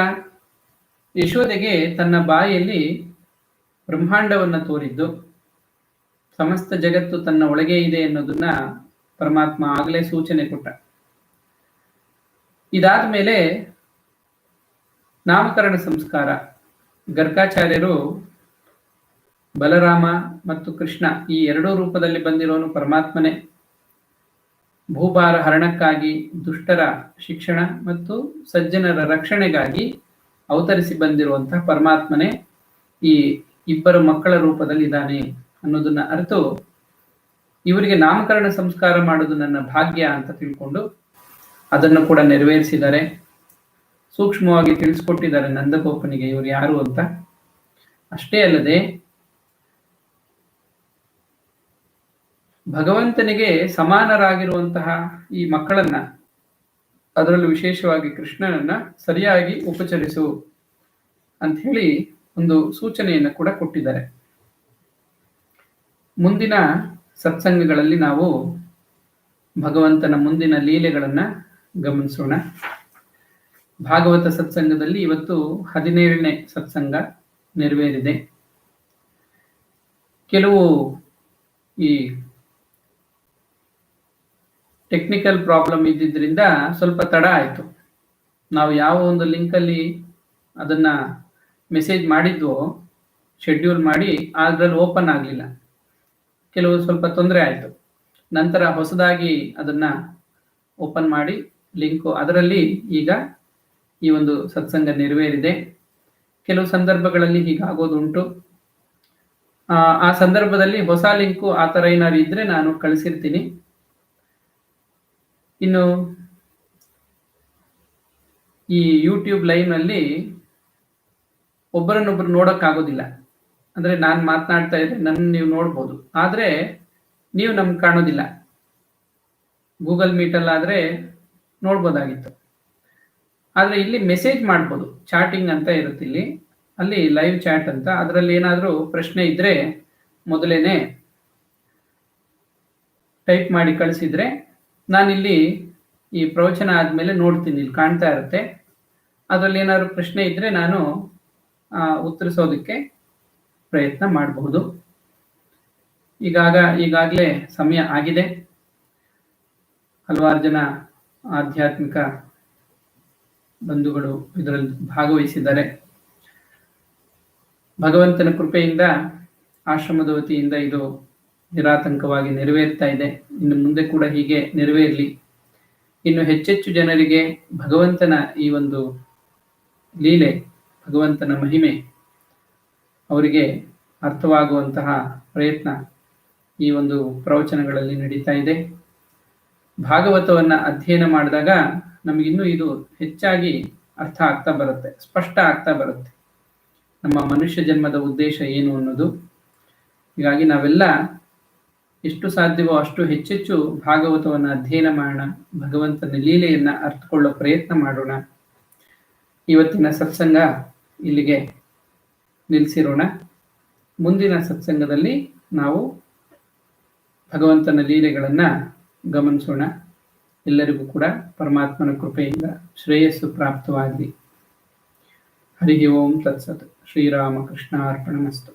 ಯಶೋದೆಗೆ ತನ್ನ ಬಾಯಲ್ಲಿ ಬ್ರಹ್ಮಾಂಡವನ್ನು ತೋರಿದ್ದು, ಸಮಸ್ತ ಜಗತ್ತು ತನ್ನ ಒಳಗೆ ಇದೆ ಅನ್ನೋದನ್ನ ಪರಮಾತ್ಮ ಆಗಲೇ ಸೂಚನೆ ಕೊಟ್ಟ. ಇದಾದ ಮೇಲೆ ನಾಮಕರಣ ಸಂಸ್ಕಾರ. ಗರ್ಗಾಚಾರ್ಯರು ಬಲರಾಮ ಮತ್ತು ಕೃಷ್ಣ ಈ ಎರಡೂ ರೂಪದಲ್ಲಿ ಬಂದಿರೋನು ಪರಮಾತ್ಮನೇ. ಭೂಭಾರ ಹರಣಕ್ಕಾಗಿ, ದುಷ್ಟರ ಶಿಕ್ಷಣ ಮತ್ತು ಸಜ್ಜನರ ರಕ್ಷಣೆಗಾಗಿ ಅವತರಿಸಿ ಬಂದಿರುವಂತಹ ಪರಮಾತ್ಮನೇ ಈ ಇಬ್ಬರು ಮಕ್ಕಳ ರೂಪದಲ್ಲಿ ಇದ್ದಾನೆ ಅನ್ನೋದನ್ನ ಅರಿತು ಇವರಿಗೆ ನಾಮಕರಣ ಸಂಸ್ಕಾರ ಮಾಡೋದು ನನ್ನ ಭಾಗ್ಯ ಅಂತ ತಿಳ್ಕೊಂಡು ಅದನ್ನು ಕೂಡ ನೆರವೇರಿಸಿದ್ದಾರೆ. ಸೂಕ್ಷ್ಮವಾಗಿ ತಿಳಿಸ್ಕೊಟ್ಟಿದ್ದಾರೆ ನಂದಗೋಪನಿಗೆ ಇವರು ಯಾರು ಅಂತ. ಅಷ್ಟೇ ಅಲ್ಲದೆ ಭಗವಂತನಿಗೆ ಸಮಾನರಾಗಿರುವಂತಹ ಈ ಮಕ್ಕಳನ್ನ, ಅದರಲ್ಲೂ ವಿಶೇಷವಾಗಿ ಕೃಷ್ಣನನ್ನ ಸರಿಯಾಗಿ ಉಪಚರಿಸು ಅಂತ ಹೇಳಿ ಒಂದು ಸೂಚನೆಯನ್ನು ಕೂಡ ಕೊಟ್ಟಿದ್ದಾರೆ. ಮುಂದಿನ ಸತ್ಸಂಗಗಳಲ್ಲಿ ನಾವು ಭಗವಂತನ ಮುಂದಿನ ಲೀಲೆಗಳನ್ನ ಗಮನಿಸೋಣ. ಭಾಗವತ ಸತ್ಸಂಗದಲ್ಲಿ ಇವತ್ತು 17ನೇ ಸತ್ಸಂಗ ನೆರವೇರಿದೆ. ಕೆಲವು ಈ ಟೆಕ್ನಿಕಲ್ ಪ್ರಾಬ್ಲಮ್ ಇದ್ದಿದ್ರಿಂದ ಸ್ವಲ್ಪ ತಡ ಆಯಿತು. ನಾವು ಯಾವ ಒಂದು ಲಿಂಕಲ್ಲಿ ಅದನ್ನ ಮೆಸೇಜ್ ಮಾಡಿದ್ವೋ, ಶೆಡ್ಯೂಲ್ ಮಾಡಿ, ಅದ್ರಲ್ಲಿ ಓಪನ್ ಆಗಲಿಲ್ಲ. ಕೆಲವು ಸ್ವಲ್ಪ ತೊಂದರೆ ಆಯಿತು. ನಂತರ ಹೊಸದಾಗಿ ಅದನ್ನ ಓಪನ್ ಮಾಡಿ ಲಿಂಕು, ಅದರಲ್ಲಿ ಈಗ ಈ ಒಂದು ಸತ್ಸಂಗ ನೆರವೇರಿದೆ. ಕೆಲವು ಸಂದರ್ಭಗಳಲ್ಲಿ ಹೀಗಾಗೋದುಂಟು. ಆ ಸಂದರ್ಭದಲ್ಲಿ ಹೊಸ ಲಿಂಕು ಆ ಥರ ಏನಾದ್ರು ಇದ್ರೆ ನಾನು ಕಳಿಸಿರ್ತೀನಿ. ಇನ್ನು ಈ ಯೂಟ್ಯೂಬ್ ಲೈವ್ ನಲ್ಲಿ ಒಬ್ಬರನ್ನೊಬ್ರು ನೋಡೋಕ್ಕಾಗೋದಿಲ್ಲ. ಅಂದ್ರೆ ನಾನು ಮಾತನಾಡ್ತಾ ಇದ್ರೆ ನನ್ನ ನೀವು ನೋಡ್ಬೋದು, ಆದ್ರೆ ನೀವು ನಮ್ಗೆ ಕಾಣೋದಿಲ್ಲ. ಗೂಗಲ್ ಮೀಟಲ್ಲಾದರೆ ನೋಡ್ಬೋದಾಗಿತ್ತು. ಆದರೆ ಇಲ್ಲಿ ಮೆಸೇಜ್ ಮಾಡ್ಬೋದು, ಚಾಟಿಂಗ್ ಅಂತ ಇರುತ್ತೆ ಇಲ್ಲಿ, ಅಲ್ಲಿ ಲೈವ್ ಚಾಟ್ ಅಂತ. ಅದರಲ್ಲಿ ಏನಾದರೂ ಪ್ರಶ್ನೆ ಇದ್ದರೆ ಮೊದಲೇನೆ ಟೈಪ್ ಮಾಡಿ ಕಳಿಸಿದ್ರೆ ನಾನಿಲ್ಲಿ ಈ ಪ್ರವಚನ ಆದಮೇಲೆ ನೋಡ್ತೀನಿ, ಇಲ್ಲಿ ಕಾಣ್ತಾ ಇರುತ್ತೆ. ಅದರಲ್ಲಿ ಏನಾದರೂ ಪ್ರಶ್ನೆ ಇದ್ದರೆ ನಾನು ಉತ್ತರಿಸೋದಕ್ಕೆ ಪ್ರಯತ್ನ ಮಾಡಬಹುದು. ಈಗಾಗಲೇ ಸಮಯ ಆಗಿದೆ. ಹಲವಾರು ಜನ ಆಧ್ಯಾತ್ಮಿಕ ಬಂಧುಗಳು ಇದರಲ್ಲಿ ಭಾಗವಹಿಸಿದ್ದಾರೆ. ಭಗವಂತನ ಕೃಪೆಯಿಂದ ಆಶ್ರಮದ ವತಿಯಿಂದ ಇದು ನಿರಾತಂಕವಾಗಿ ನೆರವೇರ್ತಾ ಇದೆ. ಇನ್ನು ಮುಂದೆ ಕೂಡ ಹೀಗೆ ನೆರವೇರಲಿ. ಇನ್ನು ಹೆಚ್ಚೆಚ್ಚು ಜನರಿಗೆ ಭಗವಂತನ ಈ ಒಂದು ಲೀಲೆ, ಭಗವಂತನ ಮಹಿಮೆ ಅವರಿಗೆ ಅರ್ಥವಾಗುವಂತಹ ಪ್ರಯತ್ನ ಈ ಒಂದು ಪ್ರವಚನಗಳಲ್ಲಿ ನಡೀತಾ ಇದೆ. ಭಾಗವತವನ್ನ ಅಧ್ಯಯನ ಮಾಡಿದಾಗ ನಮಗಿನ್ನೂ ಇದು ಹೆಚ್ಚಾಗಿ ಅರ್ಥ ಆಗ್ತಾ ಬರುತ್ತೆ, ಸ್ಪಷ್ಟ ಆಗ್ತಾ ಬರುತ್ತೆ, ನಮ್ಮ ಮನುಷ್ಯ ಜನ್ಮದ ಉದ್ದೇಶ ಏನು ಅನ್ನೋದು. ಹೀಗಾಗಿ ನಾವೆಲ್ಲ ಎಷ್ಟು ಸಾಧ್ಯವೋ ಅಷ್ಟು ಹೆಚ್ಚೆಚ್ಚು ಭಾಗವತವನ್ನು ಅಧ್ಯಯನ ಮಾಡೋಣ, ಭಗವಂತನ ಲೀಲೆಯನ್ನ ಅರ್ಥಕೊಳ್ಳೋ ಪ್ರಯತ್ನ ಮಾಡೋಣ. ಇವತ್ತಿನ ಸತ್ಸಂಗ ಇಲ್ಲಿಗೆ ನಿಲ್ಲಿಸಿರೋಣ. ಮುಂದಿನ ಸತ್ಸಂಗದಲ್ಲಿ ನಾವು ಭಗವಂತನ ಲೀಲೆಗಳನ್ನ ಗಮನಿಸೋಣ. ಎಲ್ಲರಿಗೂ ಕೂಡ ಪರಮಾತ್ಮನ ಕೃಪೆಯಿಂದ ಶ್ರೇಯಸ್ಸು ಪ್ರಾಪ್ತವಾಗಲಿ. ಹರಿ ಓಂ ತತ್ಸತ್. ಶ್ರೀರಾಮಕೃಷ್ಣ ಅರ್ಪಣಮಸ್ತು.